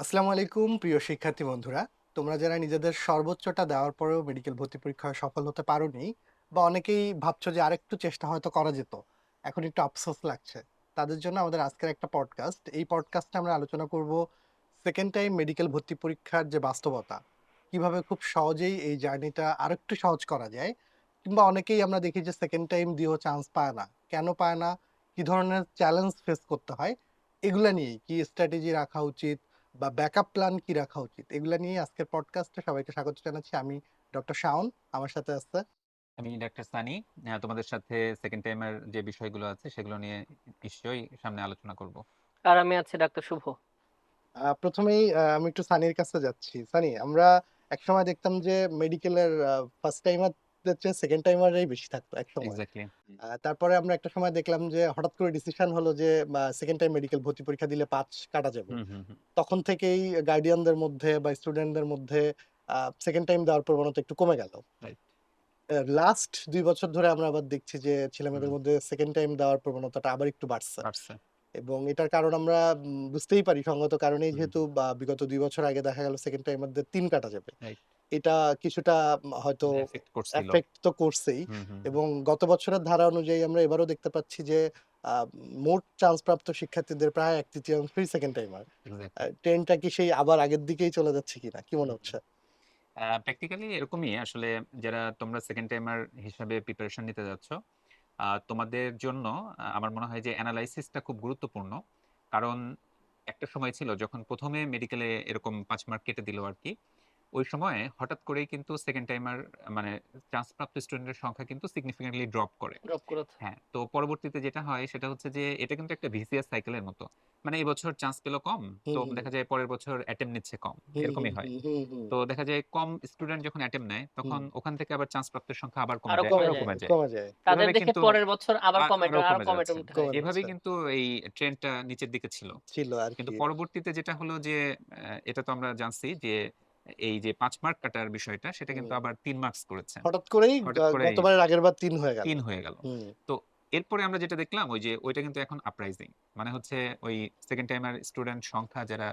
আসসালামু আলাইকুম প্রিয় শিক্ষার্থী বন্ধুরা। তোমরা যারা নিজেদের সর্বোচ্চটা দেওয়ার পরেও মেডিকেল ভর্তি পরীক্ষায় সফল হতে পারোনি বা অনেকেই ভাবছো যে আরেকটু চেষ্টা হয়তো করা যেত, এখন একটু আফসোস লাগছে, তাদের জন্য আমাদের আজকের একটা পডকাস্ট। এই পডকাস্টে আমরা আলোচনা করব সেকেন্ড টাইম মেডিকেল ভর্তি পরীক্ষার যে বাস্তবতা, কিভাবে খুব সহজেই এই জার্নিটা আরেকটু সহজ করা যায়, কিংবা অনেকেই আমরা দেখি যে সেকেন্ড টাইম দিয়েও চান্স পায় না, কেন পায় না, কি ধরনের চ্যালেঞ্জ ফেস করতে হয়, এগুলা নিয়েই কি স্ট্র্যাটেজি রাখা উচিত বা ব্যাকআপ প্ল্যান কি রাখা উচিত, এগুলা নিয়ে আজকের পডকাস্টে সবাইকে স্বাগত জানাচ্ছি। আমি ডক্টর শাওন, আমার সাথে আছে আমি ডাক্তার সানি। তোমাদের সাথে সেকেন্ড টাইমের যে বিষয়গুলো আছে সেগুলো নিয়ে নিশ্চয়ই সামনে আলোচনা করব। আর আমি আছি ডাক্তার শুভ। প্রথমেই আমি একটু সানির কাছে যাচ্ছি। সানি, আমরা একসময় দেখতাম যে মেডিকেলের ফার্স্ট টাইমারদের চেয়ে সেকেন্ড টাইমাররাই বেশি থাকতো একসময়। এক্স্যাক্টলি। তারপরে আমরা একটা সময় দেখলাম যে হঠাৎ করে ডিসিশন হলো যে সেকেন্ড টাইম মেডিকেল ভর্তি পরীক্ষা দিলে ৫ কাটা যাবে। হুম, হুম, হুম। তখন থেকেই গার্ডিয়ানদের মধ্যে বা স্টুডেন্টদের মধ্যে সেকেন্ড টাইম দেওয়ার প্রবণতা একটু কমে গেল। রাইট। লাস্ট ২ বছর ধরে আমরা আবার দেখছি যে হুম, ছেলেমেয়েদের মধ্যে সেকেন্ড টাইম দেওয়ার প্রবণতাটা আবার একটু বাড়ছে। পারছে। এবং এটার কারণ আমরা বুঝতেই পারি, সঙ্গত কারণেই, হুম, যেহেতু বিগত ২ বছর আগে দেখা গেল সেকেন্ড টাইমারদের ৩ কাটা যাবে। রাইট। এটা কিছুটা হয়তো এফেক্ট করছিল। এফেক্ট তো করছেই। হুম, হুম, হুম। এবং গত বছরের ধারা অনুযায়ী আমরা এবারও দেখতে পাচ্ছি যে আ মোট চান্স প্রাপ্ত শিক্ষার্থীদের প্রায় ১/৩ সেকেন্ড টাইমার। এক্স্যাক্টলি। ট্রেন্ডটা কি সেই আবার আগের দিকেই চলে যাচ্ছে কিনা? কি মনে হুম, হুম। হচ্ছে? প্র্যাকটিক্যালি এরকমই আসলে যারা তোমরা সেকেন্ড টাইমার হিসাবে প্রিপারেশন নিতে যাচ্ছ, তোমাদের জন্য আমার মনে হয় যে এনালাইসিসটা খুব গুরুত্বপূর্ণ। কারণ একটা সময় ছিল যখন ১ম এ মেডিকেলে এরকম ৫ মার্ক কেটে দিল আরকি। ওই সময়ে হঠাৎ করেই কিন্তু সেকেন্ড টাইমার মানে চান্স প্রাপ্ত স্টুডেন্টের সংখ্যা কিন্তু সিগনিফিক্যান্টলি ড্রপ করে। ড্রপ করেছে। হ্যাঁ, তো পরবর্তীতে যেটা হয় সেটা হচ্ছে যে এটা কিন্তু একটা ভিসিএস সাইকেলের মতো। মানে এবছর চান্স পেল কম, তো হুম, দেখা যায় পরের বছর অ্যাটেম্প্ট নিচ্ছে কম। হুম, হুম, এরকমই হয়। হুম, হুম, হুম, তো দেখা যায় কম স্টুডেন্ট যখন অ্যাটেম্প্ট নেয় তখন হুম। ওখান থেকে আবার চান্স প্রাপ্তের সংখ্যা আবার কমে আরো যায়, কমে আরো যায়। কমে যায়। কমে যায়। তাদের এভাবে দেখে কিন্তু পরের বছর আবার আরো আরো কমে কমেটে যাচ্ছে। উঠে কমে যায়। এভাবেই যাচ্ছে। কিন্তু এই ট্রেন্ডটা নিচের দিকে ছিল। ছিল কিন্তু আরকি। পরবর্তীতে যেটা হলো যে এটা তো আমরা জানছি যে এই যে ৫ মার্ক কাটার বিষয়টা সেটা কিন্তু হুম। আবার ৩ মার্কস করেছে। হঠাৎ করেই হঠাৎ করেই গতবারের আগেরবার ৩ হয়ে গেল। ৩ হয়ে গেল। হুম। তো এরপরে আমরা যেটা দেখলাম ওই যে ওইটা কিন্তু এখন আপরাইজিং। মানে হচ্ছে ওই সেকেন্ড টাইমার স্টুডেন্ট সংখ্যা যারা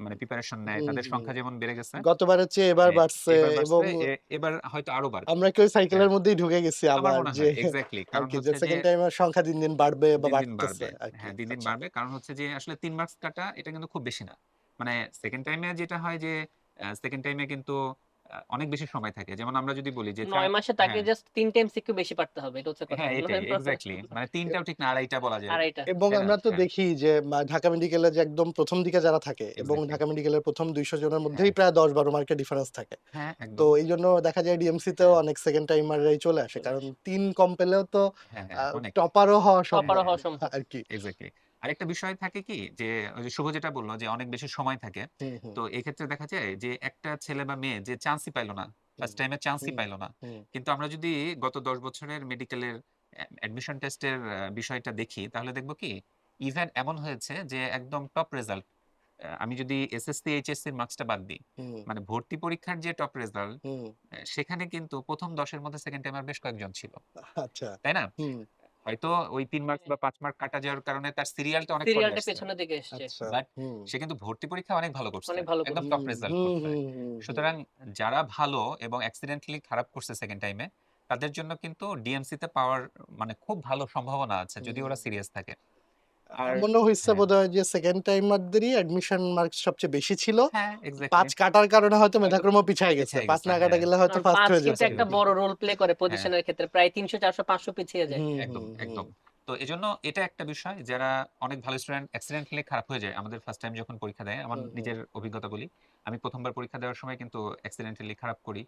মানে প্রিপারেশন নেয় হুম, তাদের হুম। সংখ্যা যেমন বেড়ে গেছে, গতবারের চেয়ে এবার এ বাড়ছে এবার এবং বাড়ছে, এবার হয়তো আরো বাড়বে। আমরা কি ওই হ্যাঁ, সাইকেলের মধ্যেই ঢুকে গেছি আমার আবার, মনে যে হয় এক্সাক্টলি। কারণ আরকি যে হচ্ছে যে সেকেন্ড টাইমের সংখ্যা দিন, দিন বাড়বে বা দিন, দিন বাড়তেছে বাড়বে। আরকি। হ্যাঁ, দিন, দিন আচ্ছা। বাড়বে। কারণ হচ্ছে যে আসলে ৩ মার্কস কাটা এটা কিন্তু খুব বেশি না। মানে সেকেন্ড টাইমে যেটা হয় যে সেকেন্ড টাইমে কিন্তু অনেক বেশি সময় থাকে। যেমন আমরা যদি বলি যে ৯ মাসে তাকে হ্যাঁ, জাস্ট ৩ টা এমসিকিউ বেশি পারতে হবে। এটা হচ্ছে কথা। হ্যাঁ এটাই ৯ এক্সাক্টলি। মানে ৩ টাও ঠিক না ২.৫ টা বলা যায়। ২.৫ টা। এবং তাই না? আমরা তো হ্যাঁ, দেখি যে ঢাকা মেডিকেলে যে একদম ১ম দিকে যারা থাকে এবং এক্সাক্টলি। ঢাকা মেডিকেলের ১ম ২০০ জনের হ্যাঁ, মধ্যেই প্রায় ১০-১২ মার্কের ডিফারেন্স থাকে। হ্যাঁ তো একদম। এইজন্য দেখা যায় ডিএমসি তেও হ্যাঁ, অনেক সেকেন্ড টাইমাররাই চলে আসে। চলে কারণ আসে। ৩ কম পেলেও তো হ্যাঁ, হ্যাঁ অনেক। টপারও হওয়া হ্যাঁ, টপারও সম্ভব হ্যাঁ। হওয়া সম্ভব। আরকি। এক্সাক্টলি। আরেকটা বিষয় থাকে কি যে ওই যে শুভ যেটা বলল যে অনেক বেশি সময় থাকে। হুম, হুম, তো এক্ষেত্রে দেখা যায় যে একটা ছেলে বা মেয়ে যে চান্সই পাইল না, হুম, ফার্স্ট টাইমে চান্সই হুম, পাইল না। হুম। কিন্তু আমরা যদি গত ১০ বছরের মেডিকেলের অ্যাডমিশন টেস্টের বিষয়টা দেখি তাহলে দেখব কি ইভেন এমন হয়েছে যে একদম টপ রেজাল্ট আমি যদি এসএসসি, এইচএসসির মার্কসটা বাদ দিই। হুম, মানে ভর্তি পরীক্ষার যে টপ রেজাল্ট হুম। সেখানে কিন্তু ১ম ১০ এর মধ্যে সেকেন্ড টাইমার বেশ কয়েকজন ছিল। আচ্ছা। তাই না? হুম, হয়তো ওই ৩ মার্কস বা ৫ মার্ক কাটা যাওয়ার কারণে তার সিরিয়ালটা অনেক পরে সিরিয়ালটা আসছে। পেছনের দিকে এসছে। আচ্ছা। বাট হুম, সে কিন্তু ভর্তি পরীক্ষায় অনেক ভালো করছে। অনেক ভালো একদম করছে। টপ হুম, রেজাল্ট হুম, করছে। হুম, হুম, হুম। সুতরাং যারা ভালো এবং অ্যাক্সিডেন্টালি খারাপ করছে সেকেন্ড টাইমে, তাদের জন্য কিন্তু ডিএমসি তে পাওয়ার মানে খুব ভালো সম্ভাবনা আছে যদি হুম। ওরা সিরিয়াস থাকে। আর এমনও হইছে হ্যাঁ, বোধহয় যে সেকেন্ড টাইমারদেরই অ্যাডমিশন মার্কস সবচেয়ে বেশি ছিল। হ্যাঁ, এক্সাক্টলি। ৫ কাটার কারণে হয়তো হয়তো মেধাক্রমও পিছায় গেছে। পিছায় ৫ গেছে। না কাটা হ্যাঁ, গেলে হয়তো কারণ ফার্স্ট ৫ হয়ে যেত কিন্তু একটা আরকি। অ্যাবসলিউটলি। বড় রোল প্লে করে হ্যাঁ। পজিশনের ক্ষেত্রে। প্রায় ৩০০, ৪০০, ৫০০ পিছিয়ে যায়। হুম, একদম, হুম, হুম, একদম। তো এজন্য এটা একটা বিষয় যারা অনেক ভালো স্টুডেন্ট অ্যাক্সিডেন্টালি খারাপ হয়ে যায়। আমাদের ফার্স্ট টাইম যখন পরীক্ষা দেয়, আমার হুম, হুম। নিজের অভিজ্ঞতা বলি। আমি ১ম বার পরীক্ষা দেওয়ার সময় কিন্তু অ্যাক্সিডেন্টালি খারাপ করি।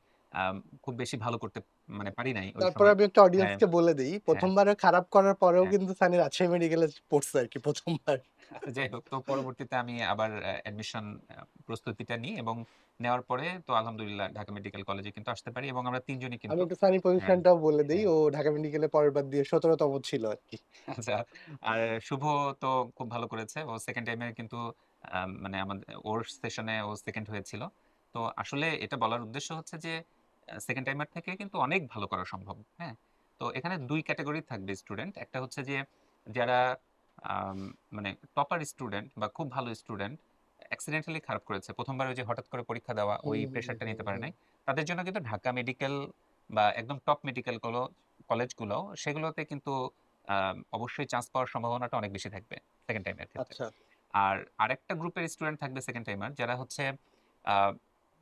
খুব বেশি ভালো করতে মানে পারি নাই ওই তারপরে সময়। আমি একটা হ্যাঁ, অডিয়েন্সকে বলে দেই, ১ম হ্যাঁ, বারে খারাপ করার পরেও হ্যাঁ। কিন্তু সানি রাজশাহী মেডিকেলে পড়ছে আরকি ১ম বার। আচ্ছা যাই হোক তো পরবর্তীতে আমি আবার অ্যাডমিশন প্রস্তুতিটা নিই এবং নেওয়ার পরে তো আলহামদুলিল্লাহ ঢাকা মেডিকেল কলেজে কিন্তু আসতে পারি এবং আমরা ৩ জনই আমি কিন্তু একটু সানির হ্যাঁ, পজিশনটাও বলে দেই। হ্যাঁ। ও ঢাকা মেডিকেলে পরের বার দিয়ে ১৭তম ছিল আরকি। আচ্ছা। আর শুভ তো খুব ভালো করেছে। ও সেকেন্ড টাইমে কিন্তু মানে ওর সেশনে ও সেকেন্ড হয়েছিল। তো আসলে এটা বলার উদ্দেশ্য হচ্ছে যে সেকেন্ড টাইমার থেকে কিন্তু অনেক ভালো করা সম্ভব। হ্যাঁ? তো এখানে ২ ক্যাটেগরি থাকবে স্টুডেন্ট। একটা হচ্ছে যে যারা আম মানে টপার স্টুডেন্ট বা খুব ভালো স্টুডেন্ট অ্যাক্সিডেন্টালি খারাপ করেছে, প্রথমবার ওই যে হঠাৎ করে পরীক্ষা দেওয়া, ওই প্রেশারটা নিতে পারে নাই, তাদের জন্য কিন্তু ঢাকা মেডিকেল বা একদম টপ মেডিকেল কলেজগুলো, সেগুলোতে কিন্তু অবশ্যই চান্স পাওয়ার সম্ভাবনাটা অনেক বেশি থাকবে সেকেন্ড টাইমের ক্ষেত্রে। আচ্ছা। আর আরেকটা গ্রুপের স্টুডেন্ট থাকবে সেকেন্ড টাইমার, যারা হচ্ছে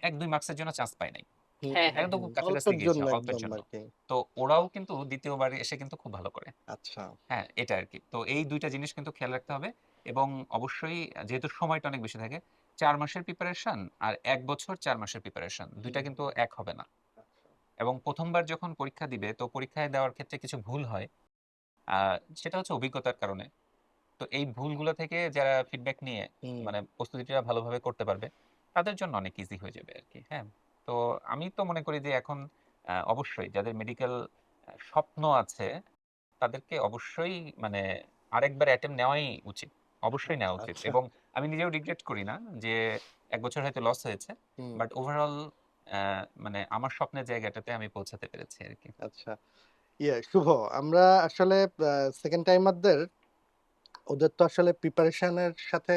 ১-২ মার্কসের জন্য চান্স পায় নাই, হুম, হ্যাঁ, হ্যাঁ। একদম খুব কাছাকাছি অল্পের গিয়েছে জন্য অল্পের একদম জন্য। আরকি। তো ওরাও কিন্তু দ্বিতীয়বার এসে কিন্তু খুব ভালো করে। আচ্ছা। হ্যাঁ, এটা আরকি। তো এই ২ টা জিনিস কিন্তু খেয়াল রাখতে হবে এবং অবশ্যই যেহেতু সময়টা অনেক বেশি থাকে, ৪ মাসের প্রিপারেশন আর ১ বছর ৪ মাসের প্রিপারেশন ২ টা কিন্তু এক হবে না। এবং ১ম বার যখন পরীক্ষা দিবে, তো পরীক্ষায় দেওয়ার ক্ষেত্রে কিছু ভুল হয়। আ সেটা হচ্ছে অভিজ্ঞতার কারণে। তো এই ভুলগুলো থেকে যারা ফিডব্যাক নিয়ে হুম, মানে প্রস্তুতিটা ভালোভাবে করতে পারবে, তাদের জন্য অনেক ইজি হয়ে যাবে আরকি। হ্যাঁ? তো আমি তো মনে করি যে এখন অবশ্যই যাদের মেডিকেল স্বপ্ন আছে, তাদেরকে অবশ্যই মানে আরেকবার অ্যাটেম্প্ট নেওয়াই উচিত। অবশ্যই নেওয়া উচিত। আচ্ছা। এবং আমি নিজেও রিগ্রেট করি না যে ১ বছর হয়তো লস হয়েছে। হুম, বাট ওভারঅল অ্যা মানে আমার স্বপ্নের জায়গাটাতে আমি পৌঁছাতে পেরেছি আরকি। আচ্ছা। শুভ, আমরা আসলে সেকেন্ড টাইমারদের ওদের তো আসলে প্রিপারেশন এর সাথে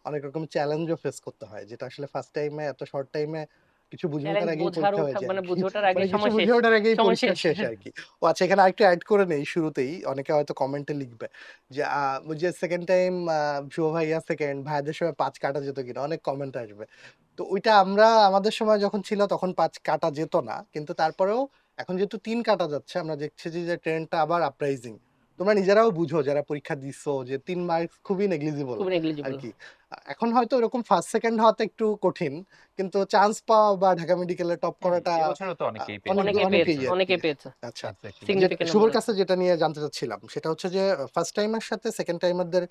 অনেক রকম চ্যালেঞ্জও ফেস করতে হয়। যেটা আসলে ফার্স্ট টাইমে এত শর্ট টাইমে কিছু বুঝে ওঠার চ্যালেঞ্জ আগেই বোঝার পরীক্ষা হয়ে ওঠা যায় মানে আরকি। বুঝে ওঠার আগে মানে কিছু সময় শেষ। বুঝে ওঠার আগেই সময় পরীক্ষা শেষ। শেষ আরকি। ও আচ্ছা, এখানে আরেকটু এড করে নেই শুরুতেই। অনেকে হয়তো কমেন্টে লিখবে যে ওই যে সেকেন্ড টাইম শুভ ভাইয়া সেকেন্ড, ভাইয়াদের সময় ৫ কাটা যেত কিনা? অনেক কমেন্ট আসবে। তো ওইটা আমরা আমাদের সময় যখন ছিল তখন ৫ কাটা যেত না। কিন্তু তারপরেও এখন যেহেতু ৩ কাটা যাচ্ছে আমরা দেখছি যে ট্রেন্ডটা আবার আপরাইজিং। তোমরা নিজেরাও বুঝো যারা পরীক্ষা দিছো যে ৩ মার্কস খুবই নেগলিজিবল খুবই নেগলিজিবল। আরকি। এখন হয়তো ওরকম ফার্স্ট সেকেন্ড হওয়াটা একটু কঠিন। কিন্তু চান্স পাওয়া বা ঢাকা মেডিকেলে টপ হ্যাঁ, করাটা এবছরও তো অনেকেই পেয়েছে। অনেকেই পেয়েছে, অনেকেই আরকি। অনেকেই পেয়েছে। আচ্ছা। এক্সাক্টলি। সিগনিফিক্যান্ট শুভর নাম্বার আছে। কাছে যেটা নিয়ে জানতে চাচ্ছিলাম সেটা হচ্ছে যে ফার্স্ট টাইমের সাথে সেকেন্ড টাইমারদের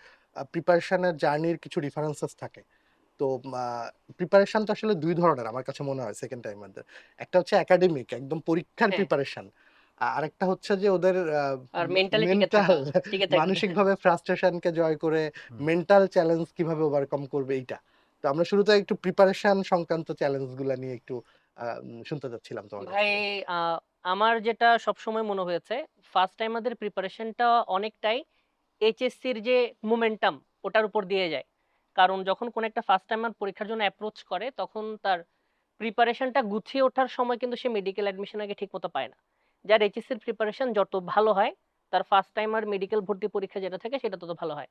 প্রিপারেশন এর জার্নির কিছু ডিফারেন্সেস থাকে। তো আ প্রিপারেশন তো আসলে ২ ধরনের আমার কাছে মনে হয় সেকেন্ড টাইমারদের। একটা হচ্ছে একাডেমিক একদম পরীক্ষার হ্যাঁ, প্রিপারেশন। আরেকটা হচ্ছে যে ওদের আর মেন্টালি টিকে থাকা, মেন্টাল টিকে থাকবে। মানসিকভাবে ফ্রাস্ট্রেশন কে জয় করে হুম। মেন্টাল চ্যালেঞ্জ কিভাবে ওভারকাম করবে এইটা। তো আমরা শুরুতে একটু প্রিপারেশন সংক্রান্ত চ্যালেঞ্জ গুলা নিয়ে একটু শুনতে চাচ্ছিলাম তোমার কাছ ভাই থেকে। আ আমার যেটা সবসময় মনে হয়েছে, ফার্স্ট টাইমারদের প্রিপারেশনটা অনেকটাই এইচএসসির যে মোমেন্টাম ওটার উপর দিয়ে যায়। কারণ যখন কোন একটা ফার্স্ট টাইমার পরীক্ষার জন্য অ্যাপ্রোচ করে তখন তার প্রিপারেশনটা গুছিয়ে ওঠার সময় কিন্তু সে মেডিকেল অ্যাডমিশন আগে ঠিকমতো পায় না। যার এইচএসসির প্রিপারেশন যত ভালো হয়, তার ফার্স্ট টাইমার মেডিকেল ভর্তি পরীক্ষা যেটা থাকে সেটা তত ভালো হয়।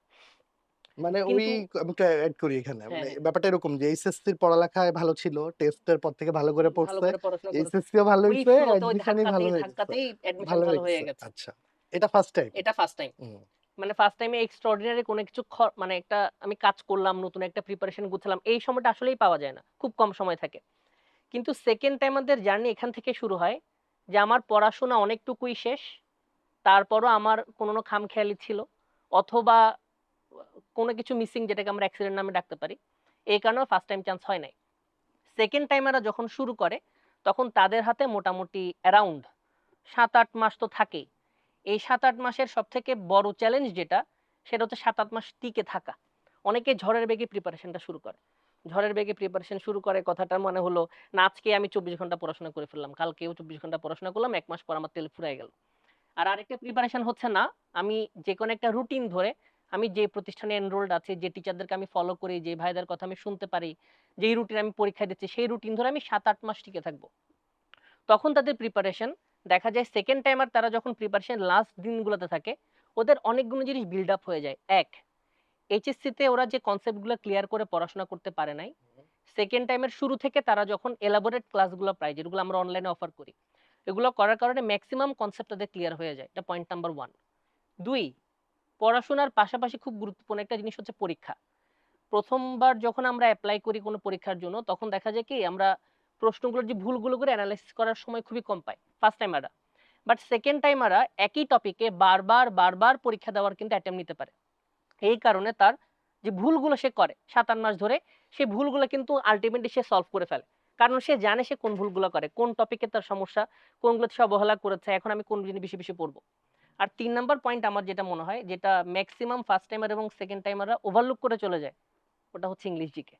মানে ওই কিন্তু আমি একটু এড করি এখানে। হ্যাঁ, মানে হ্যাঁ, ব্যাপারটা এরকম যে এইচএসসির পড়ালেখায় ভালো ছিল। টেস্টের পর থেকে ভালো করে ভালো পড়ছে। করে পড়াশোনা করেছে। এইচএসসিও ভালো ওই হইছে, ফ্লোতে ওই অ্যাডমিশনই ভালো হয়ে গেছে। ধাক্কাতেই অ্যাডমিশন ভালো ভালো হয়ে হয়ে গেছে। গেছে। আচ্ছা। এটা ফার্স্ট টাইম। এটা ফার্স্ট টাইম। হুম। মানে ফার্স্ট টাইমে এক্সট্রাঅর্ডিনারি কোনো কিছু মানে একটা আমি কাজ করলাম, নতুন একটা প্রিপারেশন গুছালাম। এই সময়টা আসলেই পাওয়া যায় না। খুব কম সময় থাকে। কিন্তু সেকেন্ড টাইমারদের জার্নি এখান থেকে শুরু হয় যে আমার পড়াশোনা অনেকটুকুই শেষ। তারপরও আমার কোনো খামখেয়ালি ছিল অথবা কোনো কিছু মিসিং যেটাকে আমরা অ্যাক্সিডেন্ট নামে ডাকতে পারি। এই কারণেও ফার্স্ট টাইম চান্স হয় নাই। সেকেন্ড টাইমাররা যখন শুরু করে তখন তাদের হাতে মোটামুটি অ্যারাউন্ড ৭-৮ মাস তো থাকেই। এই ৭-৮ মাসের সবথেকে বড় চ্যালেঞ্জ যেটা, সেটা হচ্ছে ৭-৮ মাস টিকে থাকা। অনেকে ঝড়ের বেগে প্রিপারেশনটা শুরু করে। ঝড়ের বেগে প্রিপারেশন শুরু করে কথাটার মানে হলো, না আজকে আমি ২৪ ঘন্টা পড়াশোনা করে ফেললাম। কালকেও ২৪ ঘন্টা পড়াশোনা করলাম। ১ মাস পর আমার তেল ফুরায় গেল। আর আরেকটা প্রিপারেশন হচ্ছে না, আমি যেকোনো একটা রুটিন ধরে আমি যে প্রতিষ্ঠানে এনরোলড আছি, যে টিচারদেরকে আমি ফলো করি, যে ভাইদের কথা আমি শুনতে পারি, যেই রুটিন আমি পরীক্ষা দিচ্ছি, সেই রুটিন ধরে আমি ৭-৮ মাস টিকে থাকবো। তখন তাদের প্রিপারেশন দেখা যায় সেকেন্ড টাইমার তারা যখন প্রিপারেশন লাস্ট দিনগুলোতে থাকে, ওদের অনেকগুলো জিনিস বিল্ড আপ হয়ে যায়। ১, এইচএসসিতে ওরা যে কনসেপ্টগুলো ক্লিয়ার করে পড়াশোনা করতে পারে নাই, সেকেন্ড টাইমের শুরু থেকে তারা যখন এলাবোরেট ক্লাসগুলো পায়, যেগুলো আমরা অনলাইনে অফার করি, এগুলো করার কারণে মেক্সিমাম কনসেপ্ট তাদের ক্লিয়ার হয়ে যায়। এটা পয়েন্ট নাম্বার 1। ২, পড়াশোনার পাশাপাশি খুব গুরুত্বপূর্ণ একটা জিনিস হচ্ছে পরীক্ষা। ১ম বার যখন আমরা এপ্লাই করি কোনো পরীক্ষার জন্য, তখন দেখা যায় কি আমরা প্রশ্নগুলোর যে ভুলগুলো করে এনালাইসিস করার সময় খুবই কম পাই ফার্স্ট টাইমাররা। বাট সেকেন্ড টাইমাররা একই টপিকে বারবার পরীক্ষা দেওয়ার কিন্তু অ্যাটেম্প্ট নিতে পারে। এই কারণে তার যে ভুলগুলো সে করে ৭-৮ মাস ধরে, সেই ভুলগুলো কিন্তু আল্টিমেটলি সে সলভ করে ফেলে। কারণ সে জানে সে কোন ভুলগুলো করে, কোন টপিকে তার সমস্যা, কোনগুলোতে সে অবহেলা করেছে, এখন আমি কোন জিনিস বেশি পড়ব। আর ৩ নাম্বার পয়েন্ট আমার যেটা মনে হয়, যেটা মেক্সিমাম ফার্স্ট টাইমার এবং সেকেন্ড টাইমাররা ওভারলুক করে চলে যায়, ওটা হচ্ছে ইংলিশ জিকে।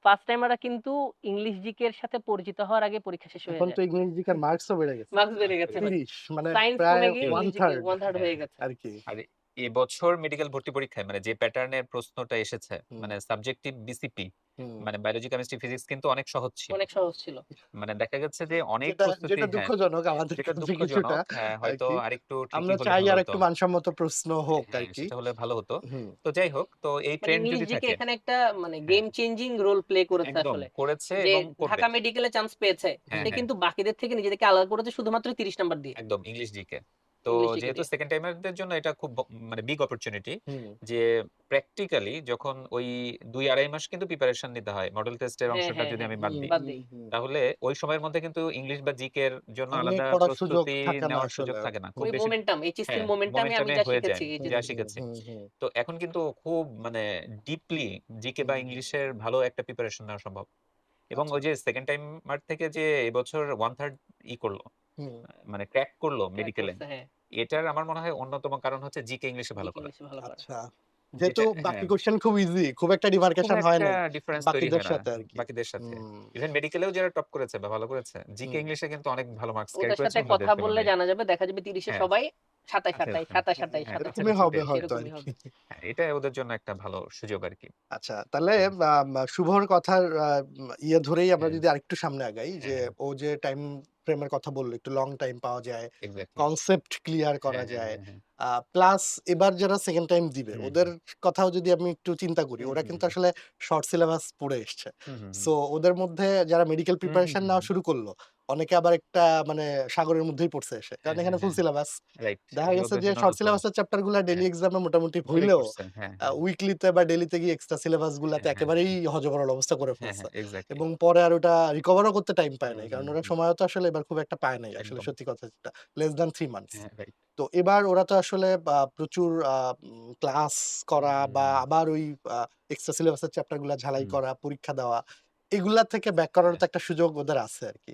ফার্স্ট টাইমাররা কিন্তু ইংলিশ জিকে এর সাথে পরিচিত হওয়ার আগে পরীক্ষা শেষ হয়ে এখন তো যায়। ইংরেজি জিকের মার্কসও বেড়ে গেছে। মার্কস বেড়ে গেছে ভাই। ৩০ মানে সায়েন্স প্রায় কমে গিয়ে 1 ইংলিশ জিকে থার্ড 1/3 হ্যাঁ, হয়ে গেছে। আরকি। আর এবছর মেডিকেল ভর্তি পরীক্ষায় মানে যে প্যাটার্নের প্রশ্নটা এসেছে, হুম, মানে সাবজেক্টিভ বিসিপি, হুম। মানে বায়োলজি, কেমিস্ট্রি, ফিজিক্স কিন্তু অনেক সহজ ছিল। অনেক সহজ ছিল। মানে দেখা গেছে যে অনেক যেটা প্রস্তুতি যেটা হ্যাঁ, দুঃখজনক আমাদের যেটা কাছে কিছুটা দুঃখজনক। হ্যাঁ, হয়তো আরকি। আরেকটু ট্রিকি আমরা হলে চাই ভালো হতো। আরেকটু মানসম্মত প্রশ্ন হোক হ্যাঁ, আরকি। সেটা হলে ভালো হতো। হুম, তো যাই হোক, তো এই বাট ট্রেন্ড ইংলিশ যদি জিকে থাকে এখানে একটা মানে হ্যাঁ, গেম চেঞ্জিং রোল প্লে করেছে একদম আসলে। করেছে যে এবং করবে। ঢাকা মেডিকেলে চান্স পেয়েছে, হ্যাঁ, সে হ্যাঁ। কিন্তু বাকিদের থেকে নিজেদেরকে আলাদা করেছে শুধুমাত্র ৩০ নাম্বার দিয়ে। একদম ইংলিশ জিকে। তো ইংলিশ জিকে যেহেতু দিয়ে। সেকেন্ড টাইমারদের জন্য এটা খুব মানে বিগ অপরচুনিটি হুম। যে প্র্যাকটিক্যালি যখন ওই ২-২.৫ মাস কিন্তু প্রিপারেশন নিতে হয়। মডেল টেস্টের হ্যাঁ, অংশটা হ্যাঁ, যদি হ্যাঁ। আমি বাদ হুম, দিই। বাদ হুম, দেই। হুম। তাহলে ওই সময়ের মধ্যে কিন্তু ইংলিশ বা জিকে এর জন্য অনেক আলাদা পড়ার সুযোগ প্রস্তুতি থাকে না নেওয়ার সুযোগ আসলে। থাকে না। খুব ওই বেশি মোমেন্টাম এইচএসসির হ্যাঁ, মোমেন্টামে আমি মোমেন্টামে যা হয়ে শিখেছি যায়, হুম, যা এইচএসসি তে। হুম, শিখেছি। হুম, হুম, তো এখন কিন্তু খুব মানে ডিপলি জিকে বা হুম, হুম। ইংলিশের ভালো একটা প্রিপারেশন নেওয়া সম্ভব। এবং আচ্ছা। ওই যে সেকেন্ড টাইমার থেকে যে এবছর 1/3 করল, হুম, মানে ক্র্যাক করল ক্র্যাক মেডিকেলে। করছে, হ্যাঁ। এটার আমার মনে হয় অন্যতম কারণ হচ্ছে জিকে ইংলিশে ভালো জিকে করা। ইংলিশে ভালো করা। আচ্ছা। যেহেতু যেটা বাকি হ্যাঁ, কোয়েশ্চেন খুব ইজি, খুব একটা খুব ডিমার্কেশন হয় একটা নাই ডিফারেন্স তৈরি বাকিদের হয় না সাথে আরকি। বাকিদের সাথে। হুম, ইভেন মেডিকেলেও যারা টপ করেছে বা ভালো করেছে, জিকে হুম। ইংলিশে কিন্তু অনেক ভালো মার্কস ক্যারি ওদের করেছে সাথে অন্যদের কথা বললে তুলনায়। জানা যাবে, দেখা যাবে ৩০ এ হ্যাঁ, সবাই ২৭, আচ্ছা, ২৭, আচ্ছা। ২৭, ২৭, হ্যাঁ, ২৭, এরকমই ২৭ হবে ২৭ হয়তো এরকমই আরকি। হবে। হ্যাঁ, এটা ওদের জন্য একটা ভালো সুযোগ আরকি। আচ্ছা, তাহলে হুম, শুভর কথার ইয়ে ধরেই আমরা হ্যাঁ, যদি আরেকটু সামনে আগাই হ্যাঁ, যে, হ্যাঁ, ও যে টাইম ফ্রেম এর কথা বলল, একটু লং টাইম পাওয়া যায়, এক্সাক্টলি। কনসেপ্ট ক্লিয়ার হ্যাঁ, করা হ্যাঁ, যায়। হ্যাঁ, হ্যাঁ। প্লাস এবার যারা সেকেন্ড টাইম দিবে, হুম, ওদের হুম, কথাও যদি আমি একটু চিন্তা করি, হুম, ওরা হুম, কিন্তু হুম, আসলে শর্ট সিলেবাস পড়ে এসছে। হুম, হুম, হুম, সো ওদের মধ্যে যারা মেডিকেল হুম, হুম, প্রিপারেশন হুম, নেওয়া হুম। শুরু করল, অনেকে আবার একটা মানে সাগরের মধ্যেই পড়ছে এসে। কারণ হ্যাঁ, হ্যাঁ, এখানে ফুল হ্যাঁ। সিলেবাস। রাইট। দেখা এগুলো গেছে ওদের যে জন্য শর্ট নতুন। সিলেবাসের চ্যাপ্টার গুলা ডেইলি হ্যাঁ, এক্সামে মোটামুটি ভালোই হইলেও করছে। হ্যাঁ, হ্যাঁ, উইকলিতে বা ডেইলিতে গিয়ে এক্সট্রা সিলেবাস গুলাতে হ্যাঁ, হ্যাঁ, একেবারেই হযবরল অবস্থা করে হ্যাঁ, ফেলছে। হ্যাঁ, এক্সাক্টলি। এবং পরে আর ওটা রিকভারও করতে টাইম পায় হুম, নাই। কারণ হুম, ওরা হুম। সময়ও তো আসলে এবার খুব একটা পায় নাই। আসলে একদম। সত্যি কথা যেটা। Less than 3 months. হ্যাঁ, রাইট। তো এবার ওরা তো আসলে প্রচুর ক্লাস হুম, করা হুম, বা হুম, আবার ওই এক্সট্রা সিলেবাসের চ্যাপ্টার গুলা ঝালাই হুম। করা, পরীক্ষা দেওয়া। এগুলা থেকে ব্যাক করারও হ্যাঁ, তো একটা সুযোগ ওদের আছে আরকি।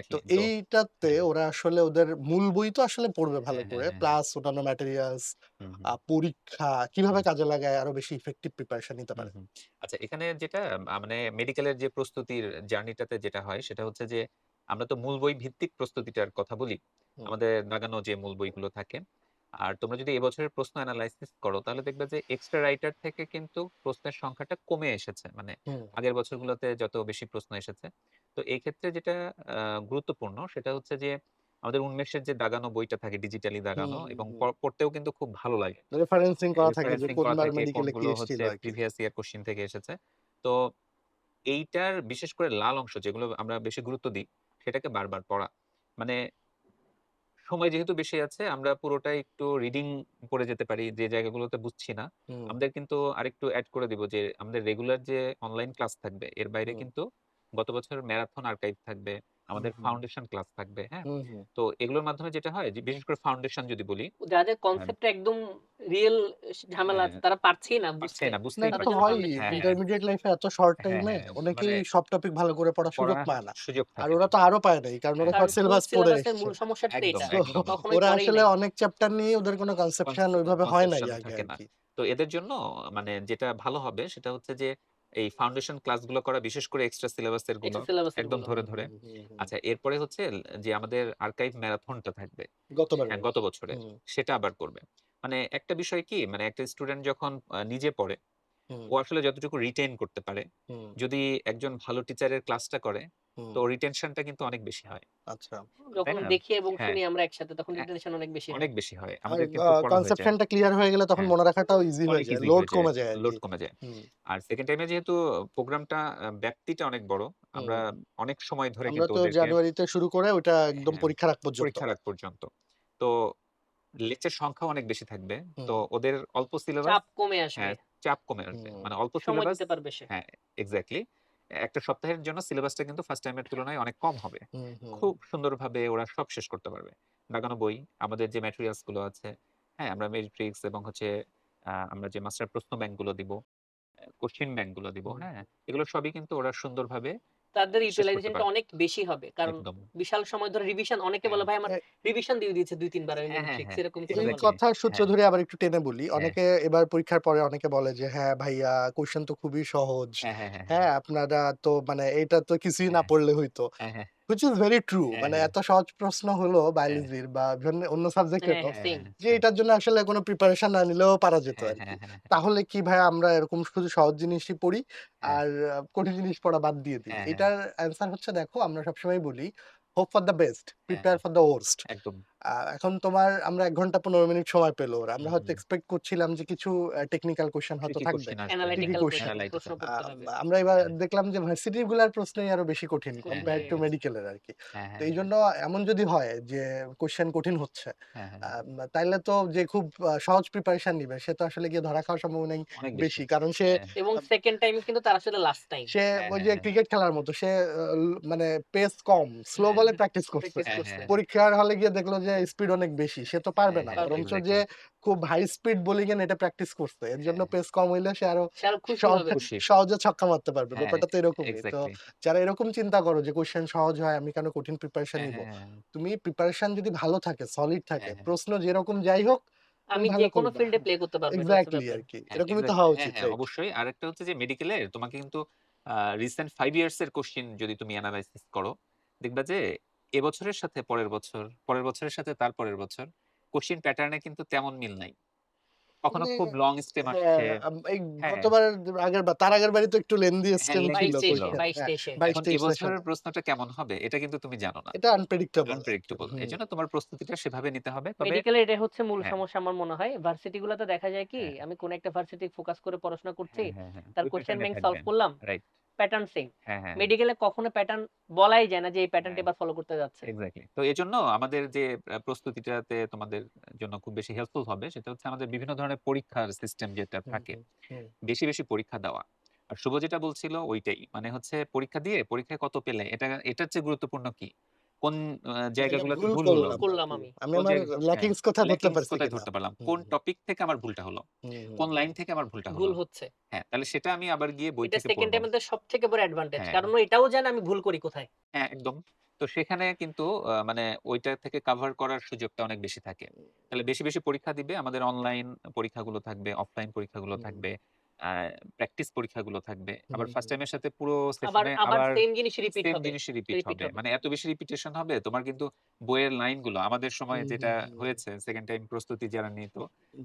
তো ডেফিনিটলি। তো এইটাতে হ্যাঁ, ওরা আসলে ওদের মূল বই তো আসলে পড়বে ভালো হ্যাঁ, হ্যাঁ, করে। হ্যাঁ, হ্যাঁ। প্লাস অন্যান্য ম্যাটেরিয়ালস, হুম, হুম, পরীক্ষা কিভাবে হুম, কাজে লাগায় আরো বেশি ইফেক্টিভ প্রিপারেশন নিতে হুম, পারে? হুম। আচ্ছা এখানে যেটা মানে মেডিকেলের যে প্রস্তুতির জার্নিটাতে যেটা হয় সেটা হচ্ছে যে আমরা তো মূল বই ভিত্তিক প্রস্তুতিটার কথা বলি। হুম, আমাদের দাগানো যে মূল বইগুলো থাকে। আর তোমরা যদি এবছরের প্রশ্ন এনালাইসিস করো তাহলে দেখবে যে এক্সট্রা রাইটার থেকে কিন্তু প্রশ্নের সংখ্যাটা কমে এসেছে। মানে হুম, আগের বছরগুলোতে যত বেশি প্রশ্ন এসেছে। তো এই ক্ষেত্রে যেটা গুরুত্বপূর্ণ সেটা হচ্ছে যে আমাদের উন্মেষের যে দাগানো বইটা থাকে ডিজিটালি হুম, দাগানো হুম, এবং হুম। পড়তেও কিন্তু খুব ভালো লাগে। রেফারেন্সিং করা থাকে যে রেফারেন্সিং করা কোনবার থাকে, মেডিকেলে কি কোনগুলো এসছিল হচ্ছে আরকি। প্রিভিয়াস ইয়ার কোয়েশ্চেন থেকে এসেছে। তো এইটার বিশেষ করে লাল অংশ যেগুলো আমরা বেশি গুরুত্ব দিই, সেটাকে বারবার পড়া। মানে সময় যেহেতু বেশি আছে আমরা পুরোটাই একটু রিডিং পড়ে যেতে পারি যে জায়গাগুলোতে বুঝছি না। হুম, আমাদের কিন্তু আরেকটু এড করে দিব যে আমাদের রেগুলার যে অনলাইন ক্লাস থাকবে এর বাইরে হুম, কিন্তু গত বছরের ম্যারাথন আর্কাইভ থাকবে, হুম, আমাদের হুম, ফাউন্ডেশন ক্লাস থাকবে, হ্যাঁ? হুম, হুম। তো এগুলোর মাধ্যমে যেটা হয় যে বিশেষ করে ফাউন্ডেশন যদি বলি, যাদের হ্যাঁ, কনসেপ্টটা একদম রিয়েল ঝামেলা হ্যাঁ, আছে, তারা পারছেই না পারছে বুঝতে। না, না বুঝতেই এটা তাদের তো পারছে জন্য না। হয়ই। ফাউন্ডেশন হ্যাঁ, হ্যাঁ, ইন্টারমিডিয়েট লাইফে এত শর্ট হ্যাঁ, টাইমে হ্যাঁ, অনেকেই মানে সব টপিক ভালো করে পড়ার সুযোগ পড়ার পায় না। সুযোগ আর থাকে না। ওরা তো আরো পায় নাই। কারণ ওরা হ্যাঁ, কারণ শর্ট ফুল সিলেবাস পড়ে সিলেবাসের এসছে। মূল সমস্যাটা তো একদম, এটা। সো একদম। কখনোই ওরা পড়েই আসলে নাই। অনেক চ্যাপ্টার নিয়ে ওদের কোনো কনসেপশন ওইভাবে হয় নাই কনসেপশন আগে থাকে না। আরকি। তো এদের জন্য মানে যেটা ভালো হবে সেটা হচ্ছে যে এই ফাউন্ডেশন ক্লাসগুলো করা বিশেষ করে এক্সট্রা সিলেবাসের গুলো এক্সট্রা সিলেবাসের একদম গুলো। ধরে, হুম, ধরে। হুম, হুম, হুম। আচ্ছা এরপরে হচ্ছে যে আমাদের আর্কাইভ ম্যারাথনটা থাকবে। হ্যাঁ, গতবারের। গত বছরের। হুম, সেটা আবার করবে। মানে একটা বিষয় কি মানে একটা স্টুডেন্ট যখন নিজে পড়ে হুম, ও আসলে যতটুকু রিটেইন করতে পারে, হুম, যদি একজন ভালো টিচারের ক্লাসটা করে হুম। তো রিটেনশনটা কিন্তু অনেক বেশি হয়। আচ্ছা। যখন তাই না? দেখি এবং হ্যাঁ, শুনি আমরা একসাথে তখন অ্যা রিটেনশন অনেক বেশি হয়। অনেক বেশি হয়। আর আমাদের কিন্তু পড়া হয়ে যায়। কনসেপশনটা ক্লিয়ার হয়ে গেলে তখন হ্যাঁ। মনে রাখাটাও ইজি হয়ে অনেক যায়। ইজি লোড হয়ে যায়। কমে যায় লোড আরকি। কমে যায়। হুম, আর সেকেন্ড টাইমে যেহেতু প্রোগ্রামটা ব্যাপ্তিটা অনেক বড়। হুম। আমরা অনেক সময় ধরে আমরা কিন্তু তো ওদেরকে জানুয়ারিতে শুরু করে ওইটা একদম হ্যাঁ, পরীক্ষার আগ পর্যন্ত। পরীক্ষার আগ পর্যন্ত। তো লেকচার সংখ্যাও অনেক বেশি থাকবে। তো হুম, ওদের অল্প সিলেবাস চাপ কমে আসবে। হ্যাঁ, চাপ কমে আসবে। হুম, মানে অল্প সময় সিলেবাস দিতে পারবে সে। হ্যাঁ, এক্সাক্টলি। একটা সপ্তাহের জন্য সিলেবাসটা কিন্তু ফার্স্ট টাইমের তুলনায় অনেক কম হবে। হুম, হুম, খুব সুন্দরভাবে ওরা সব শেষ করতে পারবে। দাগানো বই, আমাদের যে ম্যাটেরিয়ালস গুলো আছে, হ্যাঁ, আমরা মেট্রিক্স এবং হচ্ছে আমরা যে মাস্টার প্রশ্ন ব্যাংকগুলো দিব, কোশ্চেন ব্যাংকগুলো দিব, হুম, হ্যাঁ? এগুলো সবই কিন্তু ওরা সুন্দরভাবে তাদের শেষ করতে ইউটিলাইজেশনটা পারবে। অনেক বেশি হবে। কারণ একদম। বিশাল সময় ধরে রিভিশন অনেকে হ্যাঁ, বলে, "ভাই আমার এ রিভিশন দিয়ে দিয়েছে ২-৩ বার হ্যাঁ, হ্যাঁ, ম্যাট্রিক্স" হ্যাঁ। এরকম করে এই বলে। এক্সাক্টলি। কথার সূত্র হ্যাঁ, ধরে আবার একটু টেনে বলি। হ্যাঁ, অনেকে এবার পরীক্ষার পরে অনেকে বলে যে, "হ্যাঁ, ভাইয়া কোয়েশ্চেন তো খুবই সহজ। হ্যাঁ, হ্যাঁ, হ্যাঁ, হ্যাঁ, হ্যাঁ, আপনারা তো মানে এটা তো কিছুই না হ্যাঁ, পড়লে হইতো।" হ্যাঁ, হ্যাঁ। Which is very true. হ্যাঁ, মানে হ্যাঁ, এত সহজ প্রশ্ন হলো হ্যাঁ, বায়োলজির বা বিভিন্ন অন্য হ্যাঁ, সাবজেক্টেরও হ্যাঁ, সেম। যে এটার জন্য আসলে কোনো প্রিপারেশন না নিলেও পারা যেত হ্যাঁ, আরকি। হ্যাঁ, হ্যাঁ, তাহলে কি ভাইয়া আমরা এরকম শুধু সহজ জিনিসই পড়ি হ্যাঁ, আর কঠিন জিনিস পড়া বাদ দিয়ে দিই? হ্যাঁ, হ্যাঁ, এটার অ্যান্সার হচ্ছে দেখো আমরা সবসময় বলি, হোপ ফর দ্য বেস্ট, হ্যাঁ, প্রিপেয়ার ফর দ্য ওর্স্ট। একদম। এখন তোমার আমরা ১ ঘন্টা ১৫ মিনিট সময় পেল ওরা। আমরা হুম, হয়তো হুম। এক্সপেক্ট করছিলাম যে কিছু টেকনিক্যাল কোয়েশ্চেন হয়তো ট্রিকি থাকবে। কোশ্চেন আসবে। Tricky analytical question. প্রশ্ন অ্যানালাইটিক্যাল। আ করতে হবে। আমরা এবার হ্যাঁ, দেখলাম যে ভার্সিটি গুলার প্রশ্নই আরো বেশি কঠিন কঠিন কম্পেয়ার হয়ে টু গেছে। মেডিকেলের আরকি। হ্যাঁ, তো হ্যাঁ, হ্যাঁ, এইজন্য এমন যদি হয় যে কোয়েশ্চেন কঠিন হচ্ছে, হ্যাঁ, হ্যাঁ, তাইলে তো যে খুব সহজ প্রিপারেশন নিবে সে তো আসলে গিয়ে ধরা খাওয়ার সম্ভাবনাই অনেক বেশি। বেশি। কারণ সে হ্যাঁ, এবং আ সেকেন্ড টাইম কিন্তু তার আসলে লাস্ট টাইম। সে হ্যাঁ, ওই হ্যাঁ, যে হ্যাঁ, ক্রিকেট খেলার মতো সে মানে পেস কম, স্লো হ্যাঁ, বলে প্র্যাকটিস করছে। প্র্যাকটিস হ্যাঁ, করছে। হ্যাঁ, হ্যাঁ, পরীক্ষার হলে গিয়ে দেখলো যে স্পিড অনেক বেশি। সে তো পারবে হ্যাঁ, না। হ্যাঁ, পারবে বরঞ্চ না। যে এক্সাক্টলি। খুব হাই স্পিড বোলিং এ নেটে প্র্যাকটিস করছে। এর জন্য হ্যাঁ, পেস কম হইলে সে আরো সে আরো খুশি সহ হবে। খুশি। সহজে ছক্কা মারতে পারবে। হ্যাঁ, ব্যাপারটা তো এরকমই। তো এক্সাক্টলি। যারা এরকম চিন্তা করো যে কোয়েশ্চেন সহজ হয় আমি কেন কঠিন প্রিপারেশন হ্যাঁ, নিবো? হ্যাঁ, হ্যাঁ, তুমি প্রিপারেশন যদি ভালো থাকে, সলিড থাকে, হ্যাঁ, হ্যাঁ, প্রশ্ন যেরকম যাই হোক তুমি আমি ভালো যেকোনো করবা। ফিল্ডে প্লে করতে পারবো, এটা হচ্ছে এক্সাক্টলি ব্যাপার। আরকি। হ্যাঁ, এরকমই তো এক্সাক্টলি। হওয়া হ্যাঁ, উচিত, হ্যাঁ, রাইট? অবশ্যই। আরেকটা হচ্ছে যে মেডিকেলের তোমাকে কিন্তু রিসেন্ট 5 ইয়ার্স এর কোয়েশ্চেন যদি তুমি এনালাইসিস করো, দেখবা যে এবছরের সাথে পরের বছর, পরের বছরের সাথে তার পরের বছর কোয়েশ্চেন প্যাটার্ন এ কিন্তু তেমন মিল নাই। কখনো মানে খুব লং স্টেম হ্যাঁ, আসছে। এই হ্যাঁ, গতবার তার আগের বারই তো একটু লেন্দি হ্যাঁ, স্টেম লেংথি ছিল ২২ টা ছিল। এসে পরীক্ষার। ২২ হ্যাঁ, টা এসে। ২২ এখন টা সেশন। এবছরের প্রশ্নটা কেমন হবে এটা কিন্তু তুমি জানো না। এটা আনপ্রেডিক্টেবল একদম। আনপ্রেডিক্টেবল। হুম, এজন্য তোমার প্রস্তুতিটা সেভাবে নিতে হবে। তবে মেডিকেলের এটাই হচ্ছে মূল হ্যাঁ, সমস্যা আমার মনে হয়। ভার্সিটি গুলাতে দেখা যায় কি, হ্যাঁ, আমি কোন একটা ভার্সিটি ফোকাস করে পড়াশোনা করছি, হ্যাঁ, হ্যাঁ, হ্যাঁ। তার ওই কোয়েশ্চেন প্যাটার্ন এ ব্যাংক সলভ থাকবেন। করলাম, রাইট। Pattern same. হ্যাঁ, হ্যাঁ, হ্যাঁ। মেডিকেলে কখনো প্যাটার্ন বলাই যায় না যে এই প্যাটার্নটা হ্যাঁ। এবার ফলো করতে যাচ্ছে। এক্সাক্টলি। তো এজন্য আমাদের যে প্রস্তুতিটাতে তোমাদের জন্য খুব বেশি হেল্পফুল হবে সেটা হচ্ছে আমাদের বিভিন্ন ধরনের পরীক্ষার সিস্টেম যেটা হুম, থাকে। হুম, হুম। বেশি, বেশি পরীক্ষা দেওয়া। আর শুভ যেটা বলছিল ওইটাই। মানে হচ্ছে পরীক্ষা দিয়ে পরীক্ষায় কত পেলে এটার চেয়ে গুরুত্বপূর্ণ কি? কোন জায়গায় জায়গাগুলোতে ভুল ভুল হলো? ভুল করলাম করলাম আরকি। আমি। আমি কোন আমার জায়গায় হ্যাঁ, ল্যাকিংস কোথায় ধরতে ল্যাকিংস পারছি কোথায় কিনা। ধরতে পারলাম? হুম, কোন হুম, টপিক থেকে আমার ভুলটা হলো? হুম, হুম, কোন হুম। লাইন থেকে আমার ভুলটা ভুল হলো? হচ্ছে। হ্যাঁ, তাহলে সেটা আমি আবার গিয়ে বই এটা থেকে সেকেন্ড পড়ব। টাইমের সবথেকে বড় অ্যাডভান্টেজ। হ্যাঁ। কারণ ও এটাও জানে আমি ভুল করি কোথায়। হ্যাঁ, একদম। তো সেখানে কিন্তু মানে ওইটা থেকে কভার করার সুযোগটা অনেক বেশি থাকে। তাহলে বেশি, বেশি পরীক্ষা দিবে। আমাদের অনলাইন পরীক্ষাগুলো থাকবে, অফলাইন পরীক্ষাগুলো হুম, থাকবে, আ প্র্যাকটিস পরীক্ষাগুলো থাকবে। হুম, আবার ফার্স্ট হুম। টাইমের সাথে পুরো আবার সেশনে আবার আবার সেম জিনিস রিপিট সেম হবে। জিনিসই রিপিট রিপিট হবে। হবে। মানে এত বেশি রিপিটেশন হবে তোমার কিন্তু বইয়ের লাইনগুলো আমাদের সময় হুম, যেটা হুম, হুম। হয়েছে সেকেন্ড টাইম প্রস্তুতি যারা নিত,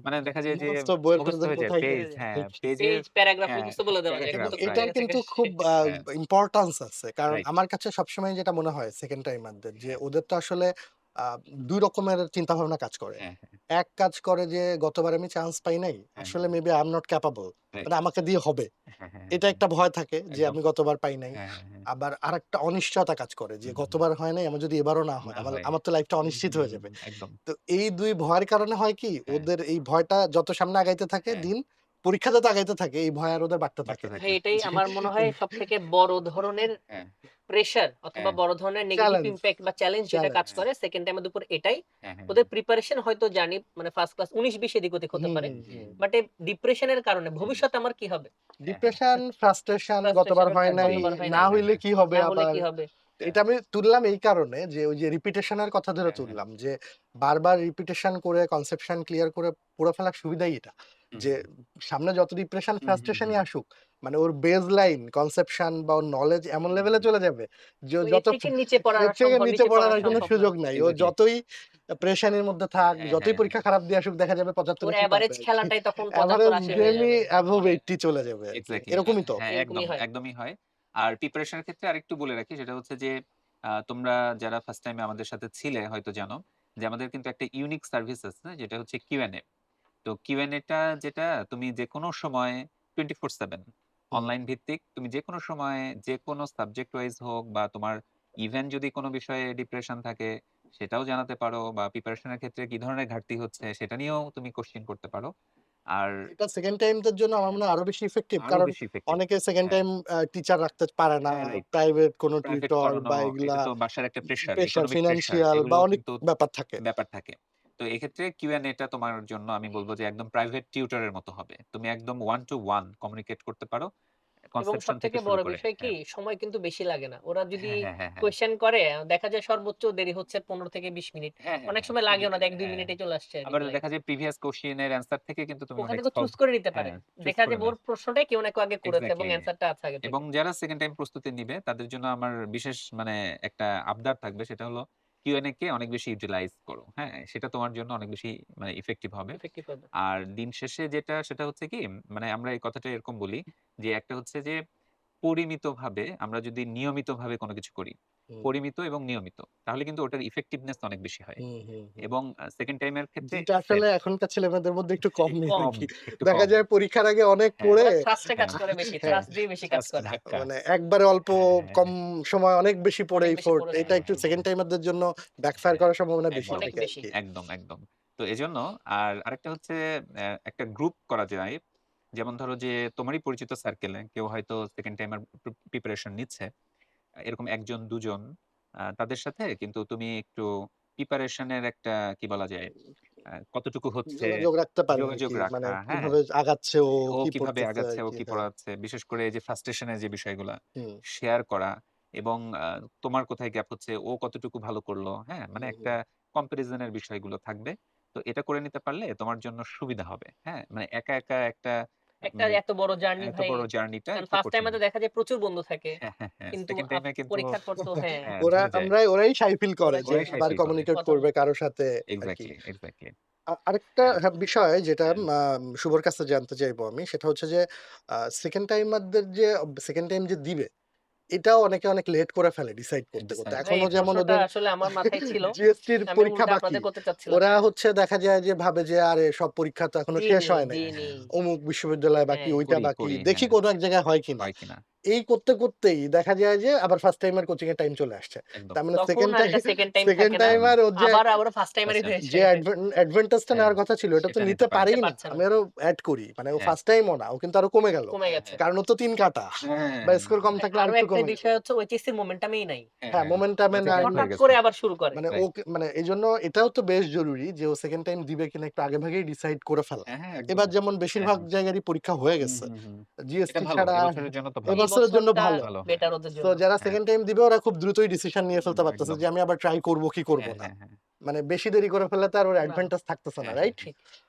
মানে দেখা যায় যে মুখস্থ বইয়ের মুখস্থ প্রেজেন্ট হয়ে যায় কোথায় পেজ গেছে? হ্যাঁ, পেজের পেজ, প্যারাগ্রাফ হ্যাঁ, মুখস্থ বলে দেওয়া যায়। এবং প্যারাগ্রাফ মুখস্থ করে এটার রাইট, গেছে কিন্তু গা। খুব হ্যাঁ, ইম্পোর্টেন্স আছে। কারণ রাইট। আমার কাছে সবসময় যেটা মনে হয় সেকেন্ড টাইমারদের যে হ্যাঁ, ওদের তো আসলে আ ২ রকমের চিন্তাভাবনা কাজ করে। হ্যাঁ, হ্যাঁ, এক কাজ করে যে গতবার আমি চান্স পাই নাই। হ্যাঁ, আসলে maybe I am not capable. Right. মানে আমাকে দিয়ে হবে। হ্যাঁ, হ্যাঁ, এটা হ্যাঁ, একটা ভয় থাকে যে একদম। আমি গতবার পাই নাই। হ্যাঁ, হ্যাঁ, হ্যাঁ। আবার আরেকটা অনিশ্চয়তা কাজ করে যে হুম, হুম। গতবার হয় নাই আমার যদি এবারও না হয় না আমার হয়। আমার তো লাইফটা হুম, অনিশ্চিত হুম, হয়ে হুম, যাবে। হুম, একদম। তো এই ২ ভয়ের কারণে হয় কি হ্যাঁ, ওদের এই ভয়টা যত সামনে আগাইতে থাকে হ্যাঁ, দিন, পরীক্ষা যত আগাইতে থাকে এই ভয় আর ওদের বাড়তে বাড়তে থাকে। ভাই থাকে। এটাই যে আমার মনে হয় সবথেকে বড় ধরনের হ্যাঁ, প্রেশার অথবা হ্যাঁ, বড় ধরনের নেগেটিভ চ্যালেঞ্জ, ইমপ্যাক্ট বা চ্যালেঞ্জ যেটা কাজ চ্যালেঞ্জ। হ্যাঁ, করে সেকেন্ড টাইমের উপর এটাই। হ্যাঁ, হ্যাঁ, ওদের প্রিপারেশন হয়তো জানি মানে ফার্স্ট ক্লাস ১৯-২০ এদিক ওদিক হতে হুম, পারে। হুম, হুম, হুম। বাট এই ডিপ্রেশনের কারণে হুম, ভবিষ্যতে আমার কি হবে? হ্যাঁ, হ্যাঁ, ডিপ্রেশন, ফ্রাস্ট্রেশন গতবার ফ্রাস্ট্রেশন হয় নাই, গতবার হয় না নাই। হ্যাঁ, হ্যাঁ, হইলে হ্যাঁ, কি হবে না হলে আবার? কি হবে? হ্যাঁ, এটা আমি তুললাম এই কারণে যে ওই যে রিপিটেশন এর কথা ধরে হ্যাঁ, হ্যাঁ, তুললাম যে বারবার রিপিটেশন করে কনসেপশন ক্লিয়ার করে পড়ে ফেলার সুবিধাই এটা। হুম, যে হুম, সামনে যত ডিপ্রেশন হুম, হুম, ফ্রাস্ট্রেশনই হুম, আসুক মানে ওর বেজ লাইন কনসেপশন বা ওর নলেজ এমন হুম, লেভেলে হুম, চলে যাবে যে ও তো এর যত থেকে নিচে পড়া এর থেকে নিচে নিচে পড়ার পড়া আর কোনো সম্ভব না। সুযোগ নাই। ও এক্সাক্টলি। যতই প্রেশানের মধ্যে থাক, হ্যাঁ, যতই হ্যাঁ, পরীক্ষা হ্যাঁ, খারাপ দিয়ে আসুক দেখা যাবে ৭৫ ওর এ সে পারবে এভারেজ আরকি। খেলাটাই তখন এভারেজ ৭৫-৮০ হয়ে গেমই যাবে। অ্যাবভ ৮০ চলে যাবে আরকি। এক্সাক্টলি। এরকমই তো? হ্যাঁ, এরকমই একদম, হয়। একদমই হয়। আর প্রিপারেশন এর ক্ষেত্রে আরেকটু বলে রাখি সেটা হচ্ছে যে তোমরা যারা ফার্স্ট টাইম এ আমাদের সাথে ছিলে হয়তো জানো যে আমাদের কিন্তু একটা ইউনিক সার্ভিস আছে যেটা হচ্ছে কিউএনএ। তো কিউএনএ টা যেটা তুমি যেকোনো সময় 24/7 হুম। অনলাইন ভিত্তিক তুমি যেকোনো সময় যেকোনো সাবজেক্ট ওয়াইজ হোক বা তোমার ইভেন যদি কোনো বিষয়ে ডিপ্রেশন থাকে সেটাও জানাতে পারো বা প্রিপারেশন এর ক্ষেত্রে কি ধরনের ঘাটতি হচ্ছে সেটা নিয়েও তুমি কোশ্চেন করতে পারো। আর এটা সেকেন্ড টাইম দের জন্য আমার হ্যাঁ, মনে হয় আরো বেশি ইফেক্টিভ। আরো কারণ বেশি ইফেক্টিভ। অনেকে সেকেন্ড হ্যাঁ, টাইম টিচার রাখতে পারে না। হ্যাঁ, রাইট। প্রাইভেট কোনো প্রাইভেট টিউটর করানো বা এগুলা এটা তো বাসার একটা pressure, pressure, economic pressure financial বা এগুলোও অনেক কিন্তু ব্যাপার থাকে। ব্যাপার থাকে। তো এক্ষেত্রে কিউএনএ টা তোমার জন্য আমি বলব যে একদম প্রাইভেট টিউটর এর মতো হবে। তুমি একদম ওয়ান টু ওয়ান কমিউনিকেট করতে পারো। এবং কনসেপশন থেকে সবথেকে শুরু বড় করে। বিষয় কি হ্যাঁ। সময় কিন্তু বেশি লাগে না। ওরা যদি হ্যাঁ, হ্যাঁ, হ্যাঁ, হ্যাঁ। কোয়েশ্চেন করে দেখা যায় সর্বোচ্চ দেরি হচ্ছে ১৫ থেকে ২০ মিনিট। হ্যাঁ, হ্যাঁ, অনেক হ্যাঁ, সময় খুবই লাগেও না, দেরি। ১-২ হ্যাঁ। মিনিটে চলে আসছে আবার রিপ্লাই। দেখা যায় প্রিভিয়াস কোয়েশ্চেন এর অ্যান্সার থেকে কিন্তু তুমি ওখান অনেক থেকে সব চুজ করে নিতে পারে। হ্যাঁ, চুজ দেখা করে যায় নেয়। ওর প্রশ্নটাই কেউ না কেউ আগে করেছে এবং এক্সাক্টলি। অ্যান্সারটা আছে আগে এবং থেকে। যারা সেকেন্ড টাইম প্রস্তুতি নিবে তাদের জন্য আমার বিশেষ মানে একটা আবদার থাকবে সেটা হলো কিউএনএ কে অনেক বেশি ইউটিলাইজ করো। হ্যাঁ? সেটা তোমার জন্য অনেক বেশি মানে ইফেক্টিভ হবে। ইফেক্টিভ হবে। আর দিন শেষে যেটা সেটা হচ্ছে কি মানে আমরা এই কথাটা এরকম বলি যে একটা হচ্ছে যে পরিমিতভাবে আমরা যদি নিয়মিতভাবে কোনো কিছু করি, হুম, পরিমিত এবং নিয়মিত তাহলে কিন্তু ওটার ইফেক্টিভনেস অনেক বেশি হয়। হুম, হুম, হুম। এবং সেকেন্ড টাইম এর ক্ষেত্রে যেটা সেম আসলে এখনকার ছেলেমেয়েদের মধ্যে একটু কমই কম। কম, আরকি। একটু দেখা কম। যায় পরীক্ষার আগে অনেক হ্যাঁ, পড়ে ওরা থ্রাস্ট এ কাজ হ্যাঁ, করে বেশি। হ্যাঁ, থ্রাস্ট দিয়ে বেশি কাজ জাস্ট করে। ধাক্কা। মানে একবারে অল্প হ্যাঁ, হ্যাঁ, কম হ্যাঁ। সময় অনেক বেশি পড়ে অনেক বেশি এফোর্ট পড়েছে। এটা হ্যাঁ, একটু হ্যাঁ, সেকেন্ড হ্যাঁ। টাইমারদের জন্য ব্যাকফায়ার হ্যাঁ, করার সম্ভাবনা বেশি একদম, অনেক থাকে বেশি। আরকি। একদম, একদম। তো এজন্য আর আরেকটা হচ্ছে একটা গ্রুপ করা যায়। যেমন ধরো যে তোমারই পরিচিত সার্কেলে কেউ হয়তো সেকেন্ড টাইমার প্রিপারেশন নিচ্ছে। এরকম ১ জন ২ জন তাদের সাথে কিন্তু তুমি একটু প্রিপারেশন এর একটা কি বলা যায়? কতটুকু হচ্ছে যোগাযোগ রাখতে পারে যোগাযোগ আরকি। মানে রাখা, হ্যাঁ? কিভাবে আগাচ্ছে ও, ও কি কিভাবে পড়তেছে আগাচ্ছে, ও আরকি। কি হ্যাঁ। পড়াচ্ছে, বিশেষ করে এই যে frustration এর যে বিষয়গুলা হুম, শেয়ার করা এবং তোমার কোথায় গ্যাপ হচ্ছে, ও কতটুকু ভালো করলো, হ্যাঁ? মানে হুম, একটা হুম। কম্পারিজন এর বিষয়গুলো থাকবে। তো এটা করে নিতে পারলে তোমার জন্য সুবিধা হবে, হ্যাঁ? মানে একা, একা একটা একটা মানে এত বড় জার্নি এত ভাই, বড় জার্নিটা কারণ একটু ফার্স্ট কঠিন। টাইমারে দেখা যায় প্রচুর বন্ধু থাকে। হ্যাঁ, হ্যাঁ, হ্যাঁ। কিন্তু সেকেন্ড টাইমে কিন্তু পরীক্ষার পর তো হ্যাঁ, ঝরে যায়। ওরাই শাই ফিল করে ওরাই যে চাই ওরাই সাই আবার ফিল করে। কমিউনিকেট কথা করবে বলতে। কারো সাথে আরকি। Exactly, exactly. আরেকটা হ্যাঁ, হ্যাঁ, বিষয় যেটা হ্যাঁ। শুভর কাছে জানতে চাইবো আমি সেটা হচ্ছে যে সেকেন্ড টাইমারদের যে সেকেন্ড টাইম যে দিবে এটাও অনেকে অনেক লেট করে ফেলে ডিসাইড করতে। ডিসাইড ভাই এখনো এই যেমন প্রশ্নটা ওদের আসলে আমার মাথায় ছিল। জিএসটির আমি পরীক্ষা উল্টা বাকি। আপনাদের করতে চাচ্ছিলাম। ওরা হচ্ছে দেখা যায় যে ভাবে যে আরে সব পরীক্ষা তো এখনো শেষ দিইনি, হয় নাই। দিইনি। অমুক বিশ্ববিদ্যালয় বাকি, হ্যাঁ, ওইটা করি, বাকি। করি। দেখি হ্যাঁ, কোনো এক জায়গায় হয় কিনা। হয় কিনা। এই করতেই দেখা যায় যে আবার ফার্স্ট টাইমার কোচিং এর টাইম চলে আসছে। একদম। তার মানে তখন আর এটা সেকেন্ড টাইম সেকেন্ড থাকে না। টাইমার ওর যে আবার ওরা ফার্স্ট টাইমারই ফার্স্ট টাইম হয়ে যে যায়। অ্যাডভান্টেজটা হ্যাঁ, নেওয়ার কথা ছিল এটা তো সেটা নিতে নিতে পারে না। নিতে পারেই না। পারছে না। আমি আরো এড করি। মানে ও হ্যাঁ, ফার্স্ট টাইমও না। ও কিন্তু আরো কমে গেল। কমে হ্যাঁ, গেছে। হ্যাঁ। কারণ ও তো ৩ কাটা বা হ্যাঁ, স্কোর কম ভাই থাকলে আরো আরেকটু একটা কমে যেত। বিষয় হচ্ছে ওইচএসসির মোমেন্টামেই নাই। হ্যাঁ, হ্যাঁ, হ্যাঁ। মোমেন্টাম ওই এ থেকে নাই। আউট হয়ে হঠাৎ গেছে। করে আবার শুরু করে। মানে রাইট। ওকে মানে এজন্য এটাও তো বেশ জরুরি যে ও সেকেন্ড টাইম দিবে কিনা একটু আগেভাগেই ডিসাইড করে ফেলা। হ্যাঁ, হ্যাঁ, একদম। এবার যেমন হ্যাঁ, বেশিরভাগ হ্যাঁ। জায়গারই পরীক্ষা হয়ে হুম, গেছে। হুম, হুম। এটা জিএসটি ভালো। ছাড়া এবছরের জন্য তো এ ভালো। এই বছরের জন্য বছরটা ভালো। ভালো, হ্যাঁ। বেটার ওদের সো জন্য। যারা হ্যাঁ। সেকেন্ড টাইম দিবে ওরা খুব দ্রুতই ডিসিশন নিয়ে ফেলতে পারতেছে একদম। যে আমি আবার ট্রাই করব কি করব হ্যাঁ, না। হ্যাঁ, হ্যাঁ। মানে বেশি দেরি করে ফেললে তো আর ওর না, অ্যাডভান্টেজ থাকতেছে না, হ্যাঁ, হ্যাঁ, রাইট? হ্যাঁ। ঠিক।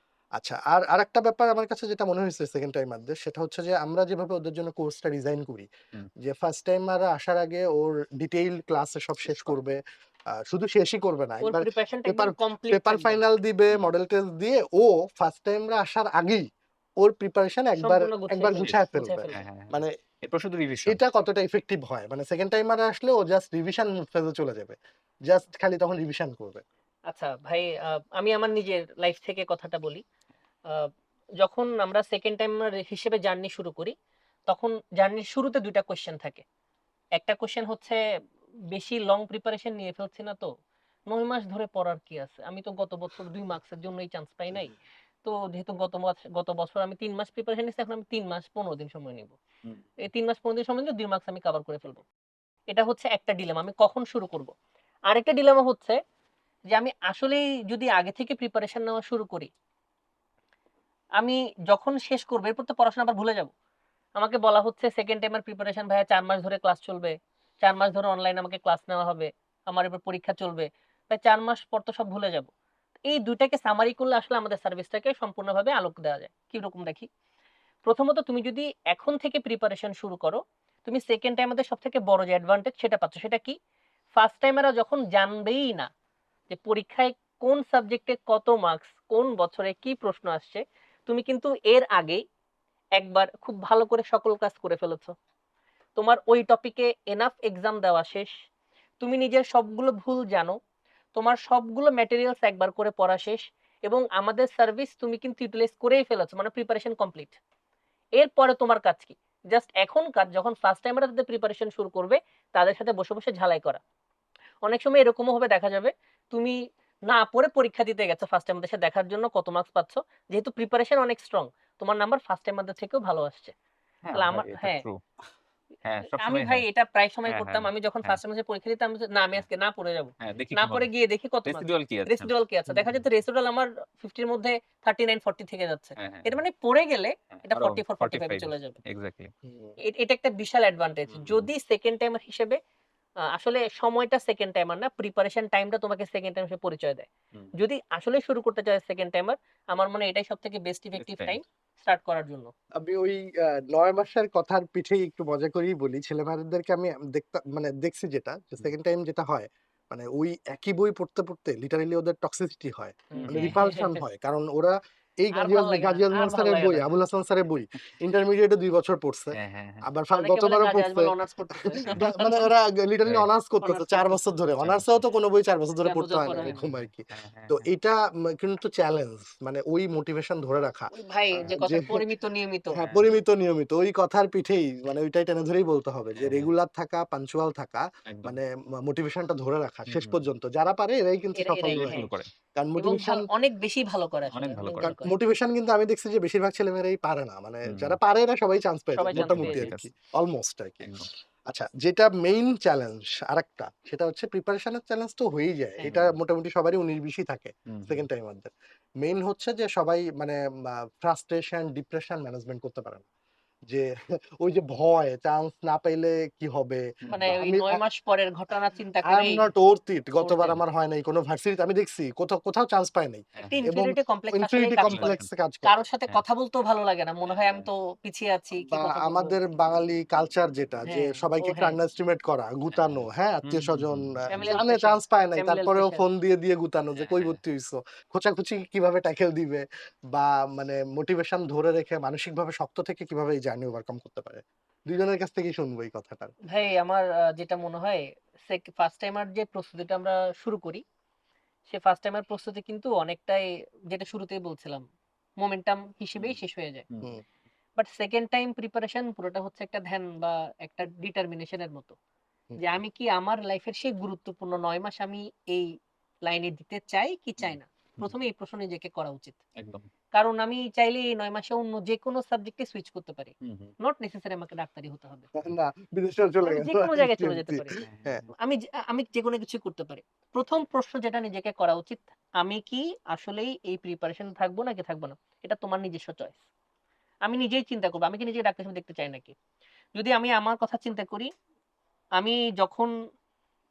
আচ্ছা আরেকটা ব্যাপার আমার কাছে যেটা মনে হয়েছে সেকেন্ড টাইমারদের সেটা হচ্ছে যে আমরা যেভাবে ওদের জন্য কোর্সটা ডিজাইন করি হুম। যে ফার্স্ট টাইমাররা আসার আগে ওর ডিটেইলড ক্লাসে সব শেষ করবে শুধু শেষই করবে না ওর একবার প্রিপারেশনটা পেপার একদম কমপ্লিট পেপার থাকবে। ফাইনাল দিবে হুম। মডেল টেস্ট দিয়ে ও ফার্স্ট টাইমরা আসার আগেই ওর প্রিপারেশন একবার সম্পূর্ণ একবার ফেলবে, শেষ। গুছায় গুছিয়ে ফেলবে ফেলবে। হ্যাঁ, হ্যাঁ, হ্যাঁ। মানে এরপর শুধু রিভিশন। এটা কতটা ইফেক্টিভ হয় মানে সেকেন্ড টাইমার আসলে ও জাস্ট রিভিশন ফেজে চলে যাবে জাস্ট খালি তখন রিভিশন করবে আচ্ছা ভাই আমি আমার নিজের লাইফ থেকে কথাটা বলি। আ যখন আমরা সেকেন্ড টাইমার হিসেবে জার্নি শুরু করি, তখন জার্নির শুরুতে ২ টা কোয়েশ্চেন থাকে। একটা কোয়েশ্চেন হচ্ছে বেশি লং প্রিপারেশন নিয়ে ফেলছি না তো? ৯ মাস ধরে পড়ার কি আছে? আমি তো গত বছর ২ মার্কসের জন্যই চান্স পাই নাই। তো যেহেতু গত বছর আমি ৩ মাস প্রিপারেশন নিচ্ছি, এখন আমি ৩ মাস ১৫ দিন সময় নিব। হুম। এই ৩ মাস ১৫ দিন সময় নিলে ২ মার্কস আমি কভার করে ফেলব। এটা হচ্ছে একটা ডিলেমা। আমি কখন শুরু করব? আরেকটা ডিলেমা হচ্ছে যে আমি আসলেই যদি আগে থেকে প্রিপারেশন নেওয়া শুরু করি, আমি যখন শেষ করব এরপর তো পড়াশোনা আবার ভুলে যাব। আমাকে বলা হচ্ছে সেকেন্ড টাইমার প্রিপারেশন ভাইয়া ৪ মাস ধরে ক্লাস চলবে। ৪ মাস ধরে অনলাইনে আমাকে ক্লাস নেওয়া হবে। আমার এবার পরীক্ষা চলবে। ভাই ৪ মাস পর তো সব ভুলে যাব। এই ২ টাকে সামারি করলে আসলে আমাদের সার্ভিসটাকে সম্পূর্ণভাবে আলোক দেওয়া যায়। কিরকম দেখি? প্রথমত তুমি যদি এখন থেকে প্রিপারেশন শুরু করো, তুমি সেকেন্ড টাইমারদের সবথেকে বড় যে অ্যাডভান্টেজ সেটা পাচ্ছ। সেটা কি? ফার্স্ট টাইমাররা যখন জানবেই না যে পরীক্ষায় কোন সাবজেক্টে কত মার্কস, কোন বছরে কি প্রশ্ন আসছে, তুমি কিন্তু এর আগেই একবার খুব ভালো করে সকল কাজ করে ফেলেছ। তোমার ওই টপিকে এনাফ এক্সাম দেওয়া শেষ। তুমি নিজের সবগুলো ভুল জানো। তোমার সবগুলো ম্যাটেরিয়ালস একবার করে পড়া শেষ এবং আমাদের সার্ভিস তুমি কিন্তু ইউটিলাইজ করেই ফেলেছো। মানে প্রিপারেশন কমপ্লিট। এরপরে তোমার কাজ কি? জাস্ট এখন কাজ যখন ফার্স্ট টাইমাররা তাদের প্রিপারেশন শুরু করবে, তাদের সাথে বসে, বসে ঝালাই করা। অনেক সময় এরকমও হবে দেখা যাবে, তুমি না পড়ে পরীক্ষা দিতে গেছো ফার্স্ট টাইমারদের সাথে দেখার জন্য কত মার্কস পাচ্ছ। যেহেতু প্রিপারেশন অনেক স্ট্রং, তোমার নাম্বার ফার্স্ট টাইমারদের থেকেও ভালো আসছে। হ্যাঁ, তাহলে হয় আমার এটা হ্যাঁ, ট্রু। হ্যাঁ, আমি সবসময় ভাই হ্যাঁ। এটা প্রায় সময় হ্যাঁ, করতাম। হ্যাঁ, আমি যখন হ্যাঁ, ফার্স্ট সেমেস্টারে পরীক্ষা দিতাম আমি না আমি হ্যাঁ, আজকে না পড়ে যাব। হ্যাঁ, দেখি না কি পড়ে হবে। গিয়ে দেখি কত মার্কস। রেসিডুয়াল কি আছে? রেসিডুয়াল কি আছে? হুম, দেখা হুম, যেত রেসিডুয়াল আমার 50 এর মধ্যে 39 40 থেকে যাচ্ছে। হ্যাঁ, হ্যাঁ, এর হ্যাঁ, মানে পড়ে গেলে হ্যাঁ, এটা আরো 44 45 এ 45 চলে যাবে। এক্সাক্টলি। হুম, এটা একটা বিশাল অ্যাডভান্টেজ। হুম, হুম, যদি সেকেন্ড টাইমার হিসেবে আসলে সময়টা সেকেন্ড টাইমার না, প্রিপারেশন টাইমটা তোমাকে সেকেন্ড টাইম হিসেবে পরিচয় দেয়। হুম, যদি আসলেই শুরু করতে চায় সেকেন্ড টাইমার, আমার মনে হয় এটাই সবথেকে best best effective time. Time start করার জন্য। আমি ওই ৯ মাসের কথার পিঠেই একটু মজা করেই বলি। ছেলেমেয়েদেরকে আমি দেখতাম মানে দেখছি যেটা যে হুম, সেকেন্ড টাইম যেটা হয়, মানে ওই একই বই পড়তে, পড়তে লিটারেলি ওদের টক্সিসিটি হয়। হুম, মানে হুম, রিপালশন হয়। কারণ ওরা এই আর ভাল লাগে না, গাজী আর আজমল ভাল স্যারের লাগে বই, না। আবুল হাসান স্যারের বই ইন্টারমিডিয়েটে ২ বছর পড়ছে। হ্যাঁ, হ্যাঁ, হ্যাঁ, আবার অনেকে বলে গতবারও গাজী পড়ছে। আজমল অনার্স করতেছে। মানে ওরা লিটারালি রাইট। অনার্স করতেছে অনার্স ৪ করতেছে। বছর ধরে। ৪ অনার্সেও বছর। তো কোনো বই ৪ বছর ধরে ৪ পড়তে বছর হয় না, পড়া হয় না। এরকম আরকি। হ্যাঁ, হ্যাঁ, তো হ্যাঁ। এটা কিন্তু চ্যালেঞ্জ। মানে ওই মোটিভেশন ধরে রাখা। ওই ভাই যে যে কথা পরিমিত নিয়মিত। হ্যাঁ, হ্যাঁ, পরিমিত নিয়মিত। ওই কথার পিঠেই মানে ওইটাই টেনে ধরেই বলতে হবে যে হ্যাঁ, হ্যাঁ, রেগুলার থাকা, পাঞ্চুয়াল থাকা, একদম। মানে মোটিভেশনটা ধরে রাখা হুম, শেষ হুম, হুম। পর্যন্ত। যারা পারে এরাই কিন্তু সফল এরাই এরাই হয়। ভালো হ্যাঁ। করে। কারণ এবং মোটিভেশন অনেক বেশি ভালো করে আসলে, অনেক ভালো অনেক করে। ভালো করে। মোটিভেশন কিন্তু আমি দেখছি যে বেশিরভাগ ছেলেমেয়েরাই পারে না। মানে হুম, যারা পারে এরা সবাই চান্স পেয়ে যায় সবাই চান্স মোটামুটি পেয়ে ঠিক যায়। আরকি। আছে। অলমোস্ট আরকি। একদম। আচ্ছা, যেটা মেইন চ্যালেঞ্জ আরেকটা সেটা হচ্ছে প্রিপারেশন এর চ্যালেঞ্জ তো হয়েই যায়। হ্যাঁ, এটা হুম, মোটামুটি সবারই ১৯-২০ই থাকে হুম, হুম, সেকেন্ড টাইমারদের। মেইন হচ্ছে যে সবাই মানে ফ্রাস্ট্রেশন, ডিপ্রেশন ম্যানেজমেন্ট করতে পারে না। যে ওই যে ভয়, চান্স না পাইলে কি হবে? হুম, মানে হুম, বা ওই আমি ৯ মাস পরের ঘটনা চিন্তা আই এম করেই নট worth it গতবার করতে আমার হয় নাই। কোন ভার্সিটিতে আমি দেখছি কোথাও, কোথাও চান্স পাই নাই। হ্যাঁ, একটা হ্যাঁ, এবং ইনফিরিয়রিটি কমপ্লেক্স আসলেই ইনফিনিটি কাজ চলে করে। আসেন। কমপ্লেক্স এ কাজ করে। কারো সাথে হ্যাঁ, কথা বলতেও ভালো লাগে না। মনে হ্যাঁ, হয় আমি হ্যাঁ, তো পিছিয়ে আছি, কি বা কথা বলব? আমাদের বাঙালি কালচার যেটা যে হ্যাঁ, সবাইকে একটু হ্যাঁ, আন্ডারএস্টিমেট করা, হ্যাঁ, গুতানো, হ্যাঁ। হ্যাঁ? হুম, হুম, আত্মীয়স্বজন হুম, হুম, হুম। ফ্যামিলিয়াল জানে প্রেশার, চান্স পায় নাই। ফ্যামিলিয়াল তারপরেও প্রেশার। ফোন দিয়ে, দিয়ে গুতানো যে হ্যাঁ, কই হ্যাঁ, ভর্তি হইছো? খোঁচাখুচি কিভাবে ট্যাকেল দিবে? বা মানে মোটিভেশন ধরে রেখে মানসিকভাবে শক্ত থেকে কিভাবে এই জার্নি ওভারকাম করতে পারে? ২ জনের কাছ থেকেই শুনবো এই কথাটা। ভাই আমার যেটা মনে হয় ফার্স্ট টাইমার যে প্রস্তুতিটা আমরা শুরু করি, সে ফার্স্ট টাইমার প্রস্তুতি কিন্তু অনেকটাই যেটা শুরুতেই বলছিলাম, মোমেন্টাম হুম, হিসেবেই শেষ হয়ে যায়। হুম, হুম, বাট সেকেন্ড টাইম প্রিপারেশন পুরোটা হচ্ছে একটা ধ্যান বা একটা ডিটারমিনেশন এর মতো। হুম, যে আমি কি আমার লাইফের সেই গুরুত্বপূর্ণ ৯ মাস আমি এই লাইনে দিতে চাই কি হুম, চাই না? হুম, ১ম এ এই প্রশ্ন নিজেকে করা উচিত। একদম। কারণ আমি চাইলে এই ৯ মাসে অন্য যেকোনো সাবজেক্টে সুইচ করতে পারি। হুম, হুম, নট নেসেসারি আমাকে ডাক্তারি হতে হবে। না, বিদেশেও চলে আমি গেল। যেকোনো জায়গায় জি, চলে যেতে জি। পারি। হ্যাঁ, হ্যাঁ, হ্যাঁ, হ্যাঁ, আমি যেকোনো কিছুই করতে পারি। ১ম প্রশ্ন যেটা নিজেকে করা উচিত, আমি কি আসলেই এই প্রিপারেশন থাকবো নাকি থাকবো না? এটা তোমার নিজস্ব চয়েস। আমি নিজেই চিন্তা করব। আমি কি নিজেকে ডাক্তার হিসেবে দেখতে চাই নাকি? যদি আমি আমার কথা চিন্তা করি, আমি যখন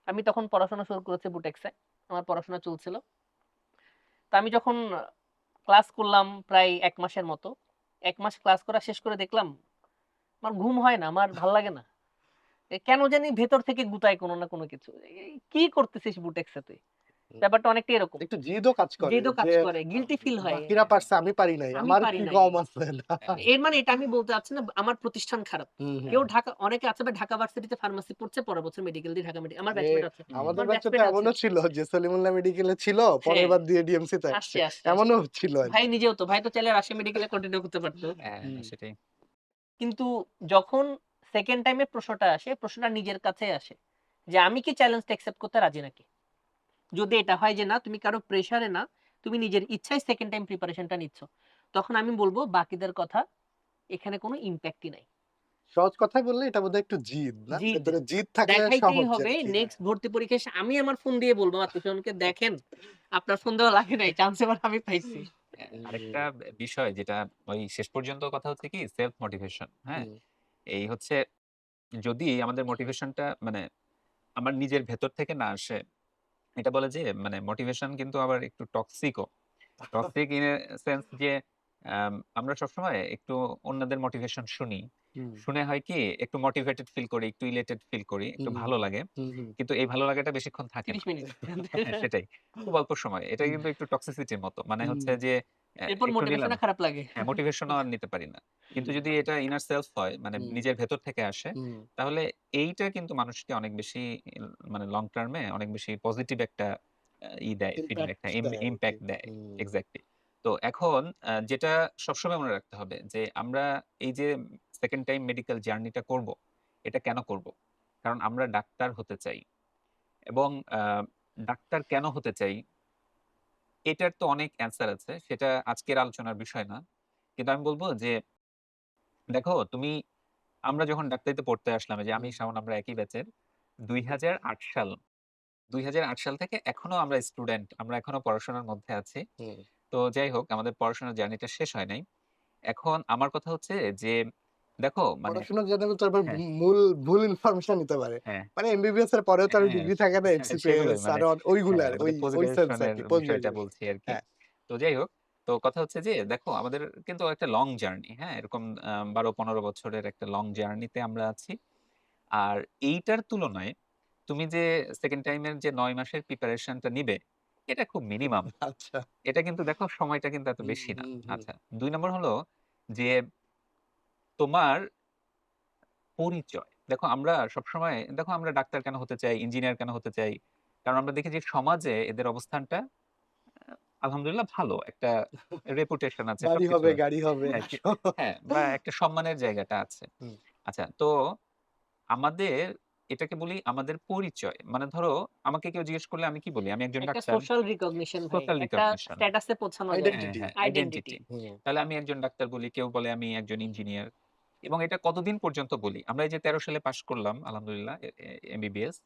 আমি তখন পড়াশোনা শুরু করেছি বুটেক্সে। আমার পড়াশোনা চলছিল। তো আমি যখন ক্লাস করলাম প্রায় ১ মাসের মতো। ১ মাস ক্লাস করা শেষ করে দেখলাম, আমার ঘুম হয় না, আমার ভাল লাগে না। কেন জানি ভেতর থেকে গুতায় কোনো না কোনো কিছু। কি করতেছিস বুটেক্সে তুই? হুম। ব্যাপারটা অনেকটা এরকম। একটু জিদও কাজ করে জেদও কাজ যে করে, গিল্টি ফিল হয়। বাকিরা পারছে আমি পারি নাই। আমি আমার পারি কি নাই। কম আছে? না। হ্যাঁ, এর মানে এটা আমি বলতে চাচ্ছি না আমার প্রতিষ্ঠান খারাপ। হুম, হুম, কেউ হুম। অনেকে আছে ভাই ঢাকা ভার্সিটিতে ফার্মেসি পড়ছে, পরের বছর মেডিকেল দিয়ে ঢাকা আমার এ ব্যাচমেট আছে। হুম, আমাদের আমার ব্যাচে তো ব্যাচমেট আছে। এমনও ছিল যে সলিমুল্লাহ মেডিকেলে ছিল, পরের হ্যাঁ, বার দিয়ে ডিএমসি তে আসছে। আসছে, আসছে, আসছে। এমনও ছিল ভাই আরকি। নিজেও তো ভাই তো চাইলে রাজশাহী মেডিকেলে কন্টিনিউ করতে পারত। হ্যাঁ, হুম, হ্যাঁ, সেটাই। কিন্তু যখন সেকেন্ড টাইমে প্রশ্নটা আসে, প্রশ্নটা নিজের কাছেই আসে। যে আমি কি চ্যালেঞ্জটা অ্যাকসেপ্ট করতে রাজি নাকি? যদি এটা হয় যে না তুমি কারো প্রেশারে না, তুমি নিজের ইচ্ছায় সেকেন্ড টাইম প্রিপারেশনটা নিচ্ছ। তখন আমি বলব বাকিদের কথা এখানে কোনো ইম্প্যাক্টই নাই। সহজ কথায় বললে এটা বোধহয় একটু জিদ না? জিদ ভেতরে জিদ থাকলে দেখাইতেই সহজ হবে আরকি। হ্যাঁ। নেক্সট ভর্তি পরীক্ষায় এসে আমি আমার ফোন দিয়ে বলব আত্মীয়স্বজনকে দেখেন আপনার ফোন দেওয়া লাগে নাই। চান্স এবার আমি পাইছি। হ্যাঁ, আরেকটা হুম, বিষয় যেটা ওই শেষ পর্যন্ত কথা হচ্ছে কি সেলফ মোটিভেশন। হ্যাঁ? হুম, এই হচ্ছে যদি আমাদের মোটিভেশনটা মানে আমার নিজের ভেতর থেকে না আসে, এটা বলে যে মানে মোটিভেশন কিন্তু আবার একটু টক্সিক ও। টক্সিক ইন এ সেন্স যে আমরা সবসময় একটু অন্যদের মোটিভেশন শুনি। হুম, শুনে হয় কি একটু মোটিভেটেড ফিল করি, একটু ইলেটেড ফিল করি, একটু হুম, ভালো লাগে। হুম, হুম, কিন্তু এই ভালো লাগাটা বেশিক্ষণ থাকে ৩০ না। মিনিট। হ্যাঁ, সেটাই। খুব অল্প সময়। এটা হুম, কিন্তু একটু টক্সিসিটির মতো। মানে হুম, হচ্ছে যে এরপর একটু নিলাম মোটিভেশনে খারাপ লাগে। হ্যাঁ, মোটিভেশনও আর নিতে পারি না। কিন্তু যদি এটা ইনার সেলফ হয় মানে হুম, নিজের ভেতর থেকে আসে, হুম। তাহলে এইটা কিন্তু মানুষকে অনেক বেশি মানে লং টার্ম এ অনেক বেশি পজিটিভ একটা দেয়, ফিডব্যাক ইমপ্যাক্ট একটা দেয় আরকি। ইমপ্যাক্ট দেয়। হুম, এক্সাক্টলি। তো এখন যেটা সবসময় মনে রাখতে হবে যে আমরা এই যে 2nd টাইম মেডিকেল জার্নিটা করব, এটা কেন করব? কারণ আমরা ডাক্তার হতে চাই এবং ডাক্তার কেন হতে চাই? এটার তো অনেক অ্যান্সার আছে। সেটা আজকের আলোচনার বিষয় না। কিন্তু আমি বলব যে দেখো তুমি আমরা যখন ডাক্তারিতে পড়তে আসলাম, এই যে আমি হুম। শাওন আমরা একই ব্যাচের। ২০০৮ সাল ২০০৮ সাল থেকে এখনো আমরা স্টুডেন্ট। আমরা এখনো পড়াশোনার মধ্যে আছি। হুম। তো যাই হোক আমাদের পড়াশোনার জার্নিটা শেষ হয় নাই। এখন আমার কথা হচ্ছে যে দেখো মানে পড়াশোনার জন্য তো আবার হ্যাঁ, ভুল ইনফরমেশন নিতে পারে। হ্যাঁ, মানে এমবিবিএস এর পরেও তো আরো হ্যাঁ, ডিগ্রি থাকে না হ্যাঁ, সেগুলোই এফসিপিএস মানে আরো হ্যাঁ, ওইগুলার মানে ওই সেন্স পরিবেশনের আরকি পোস্ট বিষয়টা গ্রাজুয়েশন। বলছি আরকি। হ্যাঁ, তো যাই হোক, তো কথা হচ্ছে যে দেখো আমাদের কিন্তু একটা লং জার্নি, হ্যাঁ? এরকম ১২-১৫ বছরের একটা লং জার্নিতে আমরা আছি। আর এইটার তুলনায় তুমি যে 2nd টাইম এর যে ৯ মাসের প্রিপারেশনটা নিবে, এটা খুব মিনিমাম। আচ্ছা। এটা কিন্তু দেখো সময়টা কিন্তু এত হুম, বেশি না। হুম, হুম। আচ্ছা, ২ নম্বর হলো যে তোমার পরিচয়। দেখো আমরা সবসময় দেখো আমরা ডাক্তার কেন হতে চাই, ইঞ্জিনিয়ার কেন হতে চাই? কারণ আমরা দেখি যে সমাজে এদের অবস্থানটা আ আলহামদুলিল্লাহ ভালো। একটা রেপুটেশন আছে, বাড়ি সবকিছু হবে, আছে। গাড়ি হবে। হ্যাঁ, হ্যাঁ, বা একটা সম্মানের জায়গাটা আছে। হুম, আচ্ছা, তো আমাদের এটাকে বলি আমাদের পরিচয়। মানে ধরো আমাকে কেউ জিজ্ঞেস করলে আমি কি বলি? আমি একজন একটা ডাক্তার। সোশ্যাল রিকগনিশন ভাই। সোশ্যাল একটা রিকগনিশন। স্ট্যাটাসে পৌঁছানো যায়। হ্যাঁ, আইডেন্টিটি। হ্যাঁ, আইডেন্টিটি। আইডেন্টিটি। হুম, তাহলে আমি একজন ডাক্তার বলি, কেউ বলে আমি একজন ইঞ্জিনিয়ার। এবং এটা কতদিন পর্যন্ত বলি? আমরা এই যে ১৩ সালে পাস করলাম আলহামদুলিল্লাহ এমবিবিএস।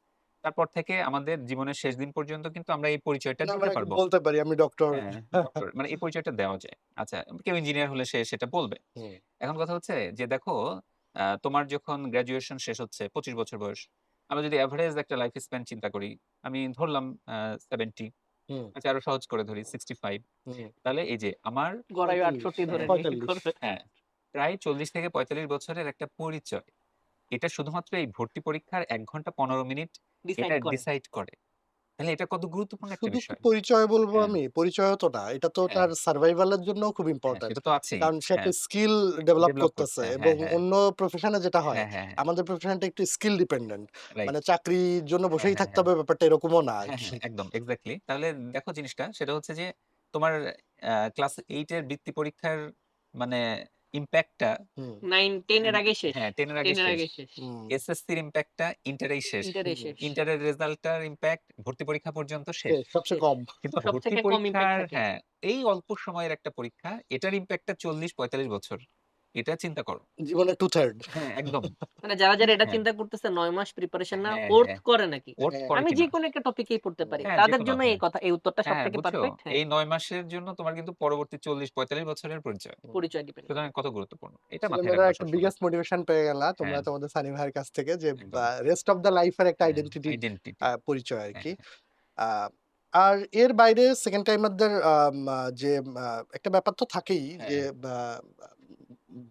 তারপর থেকে আমাদের জীবনের শেষ দিন পর্যন্ত কিন্তু আমরা এই পরিচয়টা না দিতে আমরা পারব। বলতে পারি আমি ডক্টর। হ্যাঁ, ডক্টর মানে এই পরিচয়টা দেওয়া যায়। আচ্ছা, কেউ ইঞ্জিনিয়ার হলে সে সেটা বলবে। হুম, এখন কথা হচ্ছে যে দেখো তোমার যখন গ্র্যাজুয়েশন শেষ হচ্ছে ২৫ বছর বয়স। আমরা যদি এভারেজ একটা লাইফ স্প্যান চিন্তা করি, আমি ধরলাম ৭০ হুম, আচ্ছা আরো সহজ করে ধরি ৬৫। হুম। তাহলে এই যে আমার গড়াইও ৪৫, ৬৮ ধরে নিই ৪৫। করবে। হ্যাঁ, প্রায় ৪০ থেকে ৪৫ বছরের একটা পরিচয়। এটা শুধুমাত্র এই ভর্তি পরীক্ষার ১ ঘন্টা ১৫ মিনিট এটা ডিসাইড করে। ডিসাইড করে। তাহলে এটা কত গুরুত্বপূর্ণ একটা শুধু কি বিষয়। পরিচয় বলবো হ্যাঁ, আমি? পরিচয়ও তো না। এটা তো হ্যাঁ, তার সার্ভাইভাল এর জন্যও খুব হ্যাঁ, ইম্পোর্টেন্ট। সেটা তো আছেই। কারণ সে হ্যাঁ, একটা স্কিল ডেভেলপ ডেভেলপ করতেছে করছে। এবং হ্যাঁ, হ্যাঁ, অন্য প্রফেশন এ যেটা হয়, হ্যাঁ, হ্যাঁ, আমাদের প্রফেশনটা একটু স্কিল ডিপেন্ডেন্ট। রাইট। মানে চাকরির জন্য হ্যাঁ, বসেই হ্যাঁ, থাকতে হ্যাঁ। হবে ব্যাপারটা এরকমও না হ্যাঁ, আরকি। হ্যাঁ, একদম এক্সাক্টলি। তাহলে দেখো জিনিসটা সেটা হচ্ছে যে তোমার ক্লাস 8 এর বৃত্তি পরীক্ষার মানে ইমপ্যাক্টটা হুম, 9, 10 এর আগেই শেষ। হ্যাঁ, 10 এর আগে 10 এর শেষ। আগে শেষ। হুম, এসএসসির ইমপ্যাক্টটা ইন্টারেই শেষ। ইন্টারে হুম। শেষ। ইন্টারের রেজাল্টটার ইমপ্যাক্ট ভর্তি পরীক্ষা পর্যন্ত শেষ। শেষ সবচেয়ে শেষ। কম। কিন্তু সব ভর্তি থেকে কম ইমপ্যাক্ট পরীক্ষার থাকে। হ্যাঁ, এই অল্প সময়ের একটা পরীক্ষা এটার ইমপ্যাক্টটা ৪০-৪৫ বছর। এটা চিন্তা করো। জীবনের 2/3। হ্যাঁ, একদম। মানে যারা এটা হ্যাঁ, চিন্তা করতেছে 9 মাস প্রিপারেশন না হ্যাঁ, ওর্থ হ্যাঁ। করে নাকি? ওর্থ হ্যাঁ, করে আমি কিনা? যেকোনো একটা টপিকেই পড়তে হুম। পারি। হ্যাঁ, তাদের যেকোনো জন্য হ্যাঁ। এই উত্তরটা হ্যাঁ, সবথেকে বুঝছো? পারফেক্ট। হ্যাঁ, এই ৯ মাসের জন্য তোমার কিন্তু পরবর্তী ৪০-৪৫ বছরের পরিচয়। হুম। পরিচয় ডিপেন্ড করে। সুতরাং কত গুরুত্বপূর্ণ। এটা মাথায় ছেলেমেয়েরা রাখবা একটা সবসময়। বিগেস্ট মোটিভেশন পেয়ে গেলা তোমরা হ্যাঁ, তোমাদের সানি ভাইয়ের কাছ থেকে যে একদম। রেস্ট অফ দ্য লাইফ এর একটা হ্যাঁ, আইডেন্টিটি আইডেন্টিটি। পরিচয় হ্যাঁ, আরকি। হ্যাঁ। আ আর এর বাইরে সেকেন্ড টাইমারদের যে একটা ব্যাপার তো থাকেই হ্যাঁ, যে হ্যাঁ। আ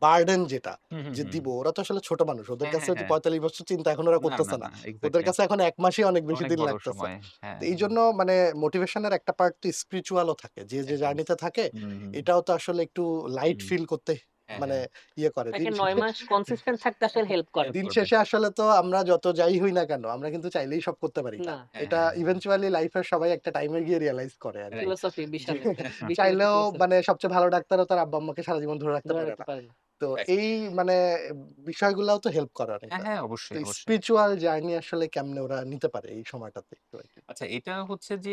বার্ডেন যেটা হুম, হুম, যে হুম। দিব ওরা তো আসলে ছোট মানুষ। ওদের হ্যাঁ, কাছে হ্যাঁ, যে হ্যাঁ। ৪৫ বছর চিন্তা এখন ওরা না, না, করতেছে না। না। ওদের এক্সাক্টলি। কাছে এখন ১ মাসই অনেক বেশি অনেক দিন বড় লাগতেছে। সময়। হ্যাঁ, তো হ্যাঁ। এইজন্য মানে মোটিভেশন এর একটা পার্ট তো স্পিরিচুয়াল ও থাকে। যে একদম। জার্নিতে থাকে হুম, হুম, এটাও তো আসলে একটু লাইট হুম। ফিল করতে হ্যাঁ, মানে হ্যাঁ। ইয়ে করে। তাকে 9 মাস কনসিস্টেন্ট থাকতে আসলে হেল্প করে। হেল্প দিন করবে। শেষে আসলে তো আমরা যত যাই হই না কেন, আমরা কিন্তু চাইলেই সব করতে পারি না। না, হ্যাঁ, এটা হ্যাঁ, হ্যাঁ। ইভেনচুয়ালি লাইফ এর সবাই একটা টাইমে গিয়ে রিয়ালাইজ করে আরকি। রাইট। ফিলোসফি যে বিশাল একটা বিশাল একটা চাইলেও ফিলোসফি। মানে সবচেয়ে ভালো ডাক্তারও তার আব্বা-আম্মাকে সারা জীবন ধরে রাখতে ধরে পারে রাখতে না। পারে না। তো রাইট। এই মানে বিষয়গুলাও তো হেল্প করে হ্যাঁ, অনেকটা। হ্যাঁ, তো অবশ্যই, অবশ্যই। স্পিরিচুয়াল জার্নি আসলে কেমনে ওরা নিতে পারে এই সময়টাতে একটু আরকি? আচ্ছা এটা হচ্ছে যে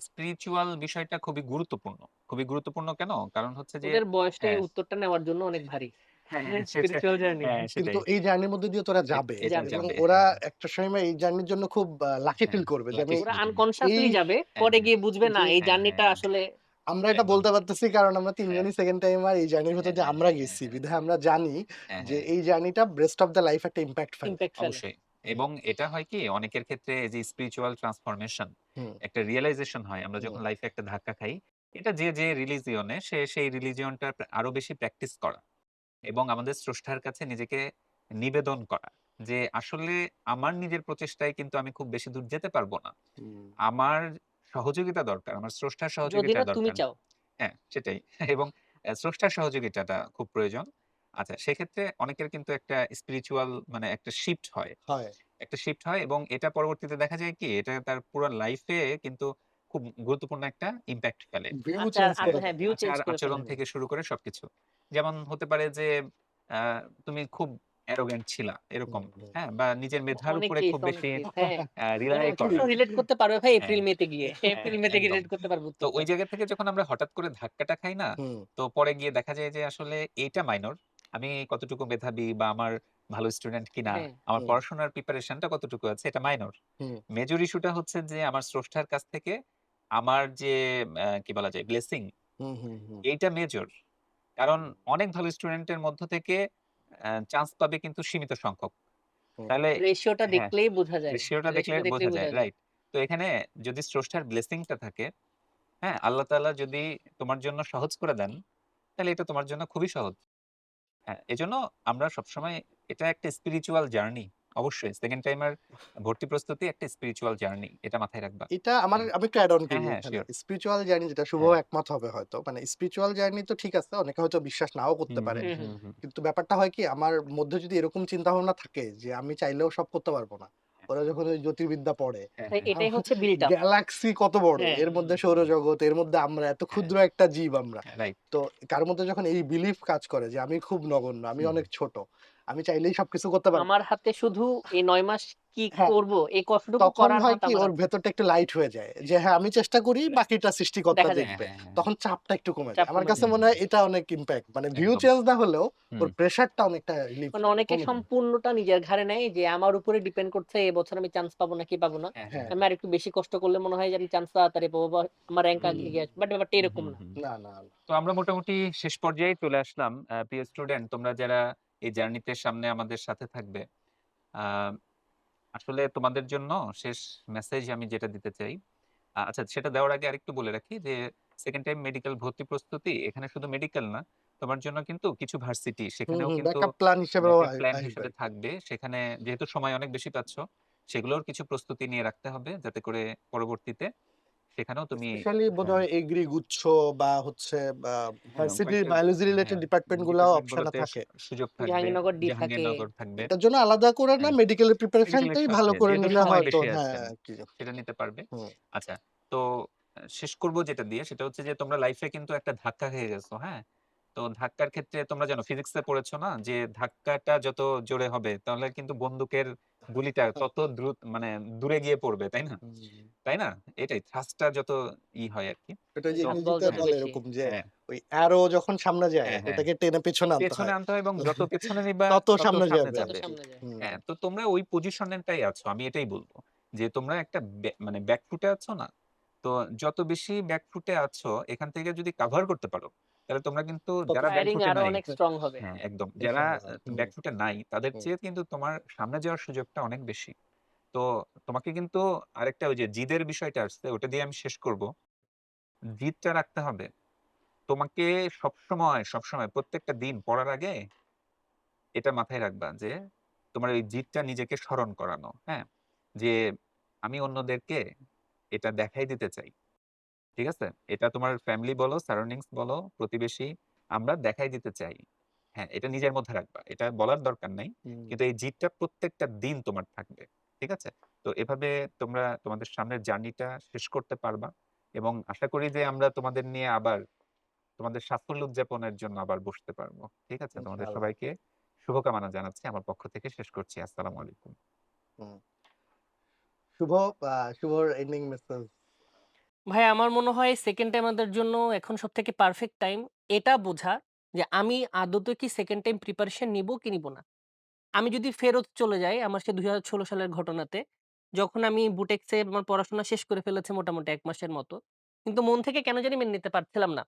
স্পিরিচুয়াল বিষয়টা খুবই গুরুত্বপূর্ণ। খুবই গুরুত্বপূর্ণ কেন? কারণ হচ্ছে যে ওদের বয়সটা এই হ্যাঁ, উত্তরটা নেওয়ার জন্য অনেক ভারী। হ্যাঁ, হ্যাঁ, সেটা স্পিরিচুয়াল জার্নি। হ্যাঁ, কিন্তু সেটাই। এই জার্নির মধ্যে দিয়ে তো ওরা যাবে এটা যাবে। এবং যাবে। ওরা হ্যাঁ, একটা সময় এই জার্নির জন্য খুব লাকি হ্যাঁ, ফিল করবে যে লাকি আমি ওরা ফিল করবে। এই আনকনসিয়াসলি যাবে। হ্যাঁ, পরে হ্যাঁ, গিয়ে বুঝবে না যে এই হ্যাঁ, হ্যাঁ, জার্নিটা হ্যাঁ, আসলে আমরা এটা একদম। বলতে পারতেছি কারণ আমরা ৩ হ্যাঁ, জনই সেকেন্ড টাইমার এই জার্নির ভেতর হ্যাঁ, দিয়ে হ্যাঁ, আমরা হ্যাঁ, হ্যাঁ, গেছি। হ্যাঁ, বিধায় আমরা জানি হ্যাঁ, যে হ্যাঁ, এই জার্নিটা রেস্ট অফ দ্য লাইফ একটা ইমপ্যাক্ট ফেলে। ইমপ্যাক্ট ফেলে। অবশ্যই। হুম, এবং এটা হয় কি অনেকের ক্ষেত্রে এই যে স্পিরিচুয়াল ট্রান্সফরমেশন হুম, একটা রিয়ালাইজেশন হয় আমরা হুম, যখন লাইফে একটা ধাক্কা খাই। এটা যে রিলিজিয়নে সে সেই রিলিজিয়নটা আরো বেশি প্র্যাকটিস করা। এবং আমাদের স্রষ্টার কাছে নিজেকে নিবেদন করা। যে আসলে আমার নিজের প্রচেষ্টায় কিন্তু আমি খুব বেশি দূর যেতে পারব না। হুম, আমার সহযোগিতা দরকার। আমার স্রষ্টার যদি সহযোগিতা না তুমি দরকার। চাও। হ্যাঁ, সেটাই। এবং স্রষ্টার সহযোগিতাটা খুব প্রয়োজন। আচ্ছা সেক্ষেত্রে অনেকের কিন্তু একটা স্পিরিচুয়াল মানে একটা শিফট হয়। হয়। একটা শিফট হয় এবং এটা পরবর্তীতে দেখা যায় কি এটা তার পুরা লাইফে কিন্তু খুব গুরুত্বপূর্ণ একটা ইমপ্যাক্ট ফেলে। ভিউ আচার চেঞ্জ করে হ্যাঁ, দেয়। ভিউ চেঞ্জ আচার করে ফেলে। আচরণ থেকে শুরু করে সবকিছু। যেমন হতে পারে যে আ তুমি খুব অ্যারোগেন্ট ছিলা এরকম। হুম, হুম। হ্যাঁ? বা নিজের মেধার অনেক উপরে কেস, খুব অনেক বেশি কেস। হ্যাঁ। রিলাই প্রশ্ন করো। রিলেট করতে পারবে ভাই হ্যাঁ, এপ্রিল মে তে গিয়ে। হ্যাঁ, এপ্রিল মে তে গিয়ে একদম। রিলেট করতে পারবে তো উত্তরটা। ওই জায়গা থেকে যখন আমরা হঠাৎ করে ধাক্কাটা খাই না, হুম, তো পরে গিয়ে দেখা যায় যে আসলে এইটা মাইনর। আমি কতটুকু মেধাবী বা আমার ভালো স্টুডেন্ট কিনা, হ্যাঁ। আমার হুম, পড়াশোনার প্রিপারেশনটা কতটুকু আছে এটা মাইনর। হুম, মেজর ইস্যুটা হচ্ছে যে আমার স্রষ্টার কাছ থেকে আমার যে কি বলা যায় ব্লেসিং হুম, হুম, হুম, এইটা মেজর। কারণ অনেক ভালো স্টুডেন্টের মধ্য থেকে চান্স পাবে কিন্তু সীমিত সংখ্যক। হুম। তাহলে রেশিওটা হ্যাঁ, দেখলেই বোঝা যায়। রেশিওটা দেখলে রেশিওটা বোঝা দেখলেই যায়। বোঝা যায়। রাইট। তো এখানে যদি স্রষ্টার ব্লেসিং টা থাকে, হ্যাঁ? আল্লাহ তাআলা যদি তোমার জন্য সহজ করে দেন, তাহলে এটা তোমার জন্য খুবই সহজ। হ্যাঁ, এজন্য আমরা সবসময় এটা একটা স্পিরিচুয়াল জার্নি। অবশ্যই 2nd টাইমার ভর্তি প্রস্তুতি একটা স্পিরিচুয়াল জার্নি। এটা মাথায় রাখবা। এটা হ্যাঁ, আমি একটু অ্যাড অন হ্যাঁ, করি হ্যাঁ, এখানে। সিউর। স্পিরিচুয়াল জার্নি যেটা শুভও হ্যাঁ। একমত হবে হয়তো। মানে স্পিরিচুয়াল জার্নি তো ঠিক আছে, অনেকে হয়তো বিশ্বাস নাও করতে হুম, পারে। হুম, হুম, হুম, হুম। হুম। কিন্তু ব্যাপারটা হয় কি আমার মধ্যে যদি এরকম চিন্তাভাবনা থাকে যে আমি চাইলেও সব করতে পারবো না। ওরা যখন ওই জ্যোতির্বিদ্যা পড়ে, হ্যাঁ, তাই হ্যাঁ, এটাই হচ্ছে বিল্ট আপ। গ্যালাক্সি কত বড়, হ্যাঁ। এর মধ্যে সৌরজগৎ, এর মধ্যে আমরা এত হ্যাঁ, ক্ষুদ্র একটা জীব আমরা। হ্যাঁ, রাইট। তো কার মধ্যে যখন এই বিলিফ কাজ করে যে আমি খুব নগণ্য, আমি হুম, অনেক ছোট, আমি চাইলেই সবকিছু করতে পারবো। আমার হাতে শুধু এই ৯ মাস কি হ্যাঁ, করব এই কষ্টটুকু তখন করার হয় হাত কি আমার ওর আছে। ভেতরটা একটু লাইট হয়ে যায়। যে হ্যাঁ, আমি চেষ্টা করি, রাইট। বাকিটা সৃষ্টিকর্তা দেখা যাবে। হ্যাঁ, দেখবে। হ্যাঁ, হ্যাঁ। তখন চাপটা একটু কমে যায়। চাপ আমার কমে কাছে যায়। হুম, মনে হুম, হয় এটা অনেক ইমপ্যাক্ট। মানে ভিউ একদম। চেঞ্জ না হলেও ওর হুম, প্রেশারটা অনেকটা রিলিফ মানে অনেকে কমে যায়। সম্পূর্ণটা নিজের ঘাড়ে নেয় যে আমার উপরে ডিপেন্ড করছে এবছর আমি চান্স পাবো নাকি পাবো না। হ্যাঁ, হ্যাঁ, হ্যাঁ, আমি আরেকটু বেশি কষ্ট করলে মনে হয় যে আমি চান্স তাড়াতাড়ি পাবো বা আমার র‍্যাংক আগে হুম, এগিয়ে আসবে। বাট ব্যাপারটা হুম, এরকম হুম, না। হুম। না, না, না। তো আমরা মোটামুটি শেষ পর্যায়ে চলে আসলাম। প্রিয় স্টুডেন্ট তোমরা যারা এই জার্নিতে সামনে আমাদের সাথে থাকবে, আ আসলে তোমাদের জন্য শেষ মেসেজ আমি যেটা দিতে চাই, আচ্ছা সেটা দেওয়ার আগে আরেকটু বলে রাখি যে 2nd টাইম মেডিকেল ভর্তি প্রস্তুতি এখানে শুধু মেডিকেল না, তোমার জন্য কিন্তু কিছু ভার্সিটি হুম, সেখানেও হুম, কিন্তু ব্যাকআপ প্ল্যান হিসেবেও ব্যাকআপ প্ল্যান আসবে হিসেবে আরকি। থাকবে। সেখানে যেহেতু সময় অনেক বেশি পাচ্ছ, সেগুলোর কিছু প্রস্তুতি নিয়ে রাখতে হবে যাতে করে পরবর্তীতে সেখানেও তুমি স্পেশালি হ্যাঁ। বোধহয় এগ্রি গুচ্ছ বা হচ্ছে হ্যাঁ, ভার্সিটির কয়েকটা বায়োলজি রিলেটেড হ্যাঁ, ডিপার্টমেন্ট গুলাও ডিপার্টমেন্ট অপশন এ গুলোতে থাকে। সুযোগ থাকবে। জাহাঙ্গীরনগর ডি থাকে। জাহাঙ্গীরনগর থাকবে। এটার জন্য আলাদা করে না, হ্যাঁ, মেডিকেলের মেডিকেলের প্রিপারেশনটাই ভালো সাথে করে যেহেতু নিলে সময় হয়তো বেশি হ্যাঁ, আছে, কি সেটা নিতে পারবে। হুম, আচ্ছা, তো শেষ করব যেটা দিয়ে সেটা হচ্ছে যে তোমরা লাইফে কিন্তু একটা ধাক্কা খেয়ে গেছো, হ্যাঁ? তো ধাক্কার ক্ষেত্রে তোমরা জানো ফিজিক্সে পড়েছো না? যে ধাক্কাটা যত জোরে হবে তাহলে কিন্তু বন্দুকের গুলিটা তত মানে দূরে গিয়ে পড়বে, তাই না? হুম। তাই না? এটাই থ্রাস্টটা যত হয় আরকি। এটা ওই যে চাপ তো বল ইংরেজিতে যত হ্যাঁ, বলে বেশি। এরকম যে হ্যাঁ, ওই অ্যারো যখন সামনে যায় হ্যাঁ, হ্যাঁ। ওটাকে টেনে পেছনে আনতে পেছনে হয়। আনতে হয় এবং যত পেছনে নিবা তত তত সামনে সামনে যাবে তত যাবে। আরকি। সামনে যায়। হুম, হ্যাঁ, তো তোমরা ওই পজিশনটাই আছো। আমি এটাই বলব। যে তোমরা একটা মানে ব্যাকফুটে আছো না? তো যত বেশি ব্যাকফুটে আছো এখান থেকে যদি কভার করতে পারো, তাহলে তোমরা কিন্তু তত যারা ফায়ারিং ব্যাকফুটে আরো নাই অনেক স্ট্রং হবে। হ্যাঁ, একদম। যারা ইনশাআল্লাহ। হুম, ব্যাকফুটে নাই তাদের হুম, চেয়ে কিন্তু তোমার সামনে যাওয়ার সুযোগটা অনেক বেশি। তো তোমাকে কিন্তু আরেকটা ওই যে জিদের বিষয়টা আসছে ওটা দিয়ে আমি শেষ করব। জিদটা রাখতে হবে। তোমাকে সবসময় প্রত্যেকটা দিন পড়ার আগে এটা মাথায় রাখবা যে, তোমার এই জিদটা নিজেকে স্মরণ করানো, হ্যাঁ? যে আমি অন্যদেরকে এটা দেখাই দিতে চাই। ঠিক আছে? এটা তোমার ফ্যামিলি বলো, সারাউন্ডিংস বলো, প্রতিবেশী, আমরা দেখাই দিতে চাই। হ্যাঁ, এটা নিজের মধ্যে রাখবা। এটা বলার দরকার নাই। হুম, কিন্তু এই জিদটা প্রত্যেকটা দিন তোমার থাকবে। ঠিক আছে? তো এভাবে তোমরা তোমাদের সামনের জার্নিটা শেষ করতে পারবা এবং আশা করি যে আমরা তোমাদের নিয়ে আবার তোমাদের সাফল্য উদযাপনের জন্য আবার বসতে পারবো। ঠিক আছে? তোমাদের ইনশাআল্লাহ। সবাইকে শুভকামনা জানাচ্ছি। আমার পক্ষ থেকে শেষ করছি। আসসালামু আলাইকুম। হুম। শুভ শুভর এন্ডিং মেসেজ। ভাই আমার মনে হয় 2nd টাইমারদের জন্য এখন সবথেকে পারফেক্ট টাইম এটা বোঝা যে আমি আদতে কি 2nd টাইম প্রিপারেশন নিবো কি নিবো না। আমি যদি ফেরত চলে যাই আমার সেই ২০১৬ সালের ঘটনাতে, যখন আমি বুটেক্সে আমার পড়াশোনা শেষ করে ফেলেছি মোটামুটি ১ মাসের মতো। কিন্তু মন থেকে কেন জানি মেনে নিতে পারছিলাম না।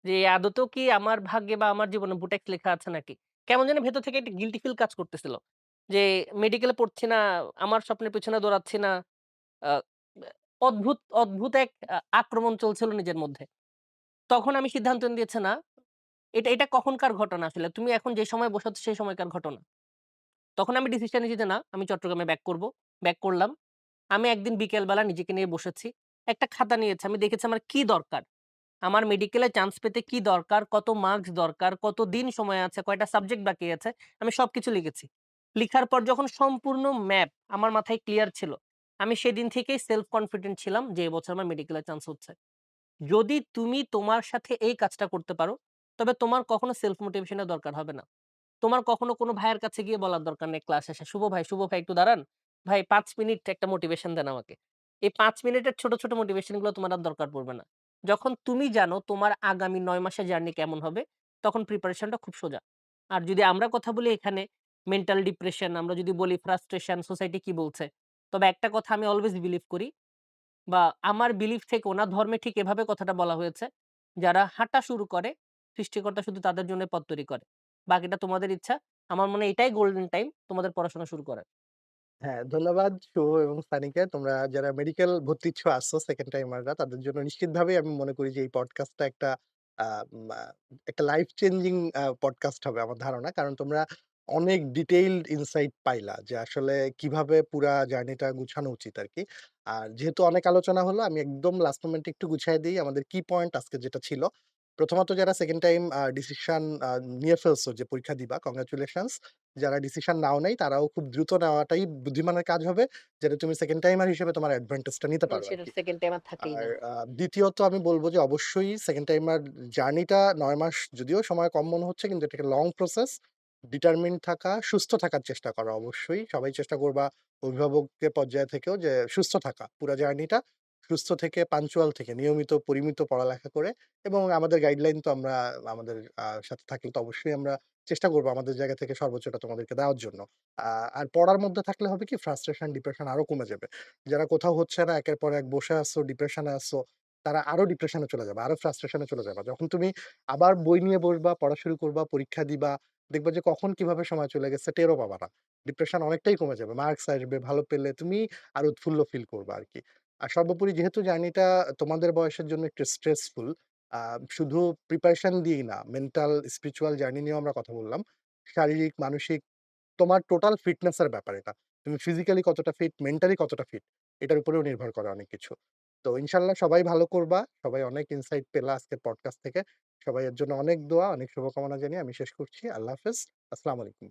যে আদতেও কি আমার ভাগ্যে বা আমার জীবনে বুটেক্স লেখা আছে নাকি? কেমন জানি ভেতর থেকে একটা গিল্টি ফিল কাজ করতেছিল। যে মেডিকেলে পড়ছি না, আমার স্বপ্নের পেছনে দৌড়াচ্ছি না। আ অদ্ভুত এক আক্রমণ চলছিল নিজের মধ্যে। তখন আমি সিদ্ধান্ত নিয়েছি না, এটা কখনকার ঘটনা আসলে। তুমি এখন যে সময় বসে আছো সেই সময়কার ঘটনা। তখন আমি ডিসিশন নিয়েছি যে না, আমি চট্টগ্রামে ব্যাক করব। ব্যাক করলাম। আমি একদিন বিকেলবেলা নিজেকে নিয়ে বসেছি। একটা খাতা নিয়েছি। আমি দেখেছি আমার কি দরকার? আমার মেডিকেলে চান্স পেতে কি দরকার? কত মার্কস দরকার? কতদিন সময় আছে? কয়টা সাবজেক্ট বাকি আছে? আমি সবকিছু লিখেছি। লিখার পর যখন সম্পূর্ণ ম্যাপ আমার মাথায় ক্লিয়ার ছিল, আমি সেদিন থেকেই সেলফ কনফিডেন্ট ছিলাম যে এবছর আমার মেডিকেলে চান্স হচ্ছে। যদি তুমি তোমার সাথে এই কাজটা করতে পারো, তবে তোমার কখনো সেলফ মোটিভেশন এর দরকার হবে না। তোমার কখনো কোনো ভাইয়ের কাছে গিয়ে বলার দরকার নেই ক্লাস শেষে, শুভ ভাই একটু দাঁড়ান। ভাই ৫ মিনিট একটা মোটিভেশন দেন আমাকে।" এই ৫ মিনিটের ছোট মোটিভেশন গুলো তোমার আর দরকার পড়বে না। যখন তুমি জানো তোমার আগামী ৯ মাসের জার্নি কেমন হবে, তখন প্রিপারেশনটা খুব সোজা। আর যদি আমরা কথা বলি এখানে, মেন্টাল ডিপ্রেশন, আমরা যদি বলি ফ্রাস্ট্রেশন, সোসাইটি কি বলছে। তবে একটা কথা আমি অলওয়েজ বিলিভ করি বা আমার বিলিফ থেকে ওনার ধর্মে ঠিক এভাবে কথাটা বলা হয়েছে, যারা হাঁটা শুরু করে, সৃষ্টিকর্তা শুধু তাদের জন্য পথ তৈরি করে। বাকিটা তোমাদের ইচ্ছা। আমার মনে হয় এটাই গোল্ডেন টাইম তোমাদের পড়াশোনা শুরু করার। হ্যাঁ, ধন্যবাদ শুভ এবং সানিকে। তোমরা যারা মেডিকেল ভর্তি ইচ্ছু আছো সেকেন্ড টাইমাররা তাদের জন্য নিশ্চিতভাবেই আমি মনে করি যে এই পডকাস্টটা একটা আ মা একটা লাইফ চেঞ্জিং পডকাস্ট হবে আমার ধারণা। কারণ তোমরা অনেক ডিটেইলড ইনসাইট পাইলা যে আসলে কিভাবে পুরা জার্নিটা গুছানো উচিত আরকি। আর যেহেতু অনেক আলোচনা হলো আমি একদম লাস্ট মোমেন্টে একটু গুছায় দেই আমাদের কি পয়েন্ট আজকে যেটা ছিল। প্রথমত যারা সেকেন্ড টাইম ডিসিশন নিয়ে ফেলছো যে পরীক্ষা দিবা কংগ্রাচুলেশনস। যারা ডিসিশন নাও নাই তারাও খুব দ্রুত নেওয়াটাই বুদ্ধিমানের কাজ হবে। যেটা তুমি সেকেন্ড টাইমার হিসেবে তোমার অ্যাডভান্টেজ টা নিতে পারো সেটার আরকি। সেকেন্ড টাইম আর থাকেই আর না। দ্বিতীয়ত আমি বলব যে অবশ্যই সেকেন্ড টাইমার জার্নিটা ৯ মাস যদিও সময় কম মনে হচ্ছে কিন্তু এটা একটা লং প্রসেস। ডিটারমিন্ড থাকা, সুস্থ থাকার চেষ্টা করা অবশ্যই। সবাই চেষ্টা করবা অভিভাবকের পর্যায় থেকেও যে সুস্থ থাকা। পুরা জার্নিটা সুস্থ থেকে, পাঞ্চুয়াল থেকে, নিয়মিত পরিমিত পড়ালেখা করে এবং আমাদের গাইডলাইন তো আমরা আমাদের সাথে থাকলে তো অবশ্যই আমরা চেষ্টা করব আমাদের জায়গা থেকে সর্বোচ্চটা তোমাদেরকে দেওয়ার জন্য। আ আর পড়ার মধ্যে থাকলে হবে কি ফ্রাস্ট্রেশন, ডিপ্রেশন আরো কমে যাবে। যারা কোথাও হচ্ছে না একের পর এক বসে আছো, ডিপ্রেশনে আছো, তারা আরো ডিপ্রেশনে চলে যাবে, আরো ফ্রাস্ট্রেশনে চলে যাবা। যখন তুমি আবার বই নিয়ে বসবা, পড়া শুরু করবা, পরীক্ষা দিবা, দেখবা যে কখন কিভাবে সময় চলে গেছে টেরও পাবা না। ডিপ্রেশন অনেকটাই কমে যাবে। মার্কস আসবে, ভালো পেলে তুমি আরো উৎফুল্ল ফিল করবা আরকি। আর সর্বোপরি যেহেতু জার্নিটা তোমাদের বয়সের জন্য একটু স্ট্রেসফুল, আ শুধু প্রিপারেশন দিয়েই না, মেন্টাল, স্পিরিচুয়াল জার্নি নিয়েও আমরা কথা বললাম। শারীরিক, মানসিক তোমার টোটাল ফিটনেস এর ব্যাপার এটা। তুমি ফিজিক্যালি কতটা ফিট, মেন্টালি কতটা ফিট এটার উপরেও নির্ভর করে অনেক কিছু। তো ইনশাআল্লাহ সবাই ভালো করবা। সবাই অনেক ইনসাইট পেলা আজকের পডকাস্ট থেকে। সবাই এর জন্য অনেক দোয়া, অনেক শুভকামনা জানিয়ে আমি শেষ করছি। আল্লাহ হাফেজ। আসসালামু আলাইকুম।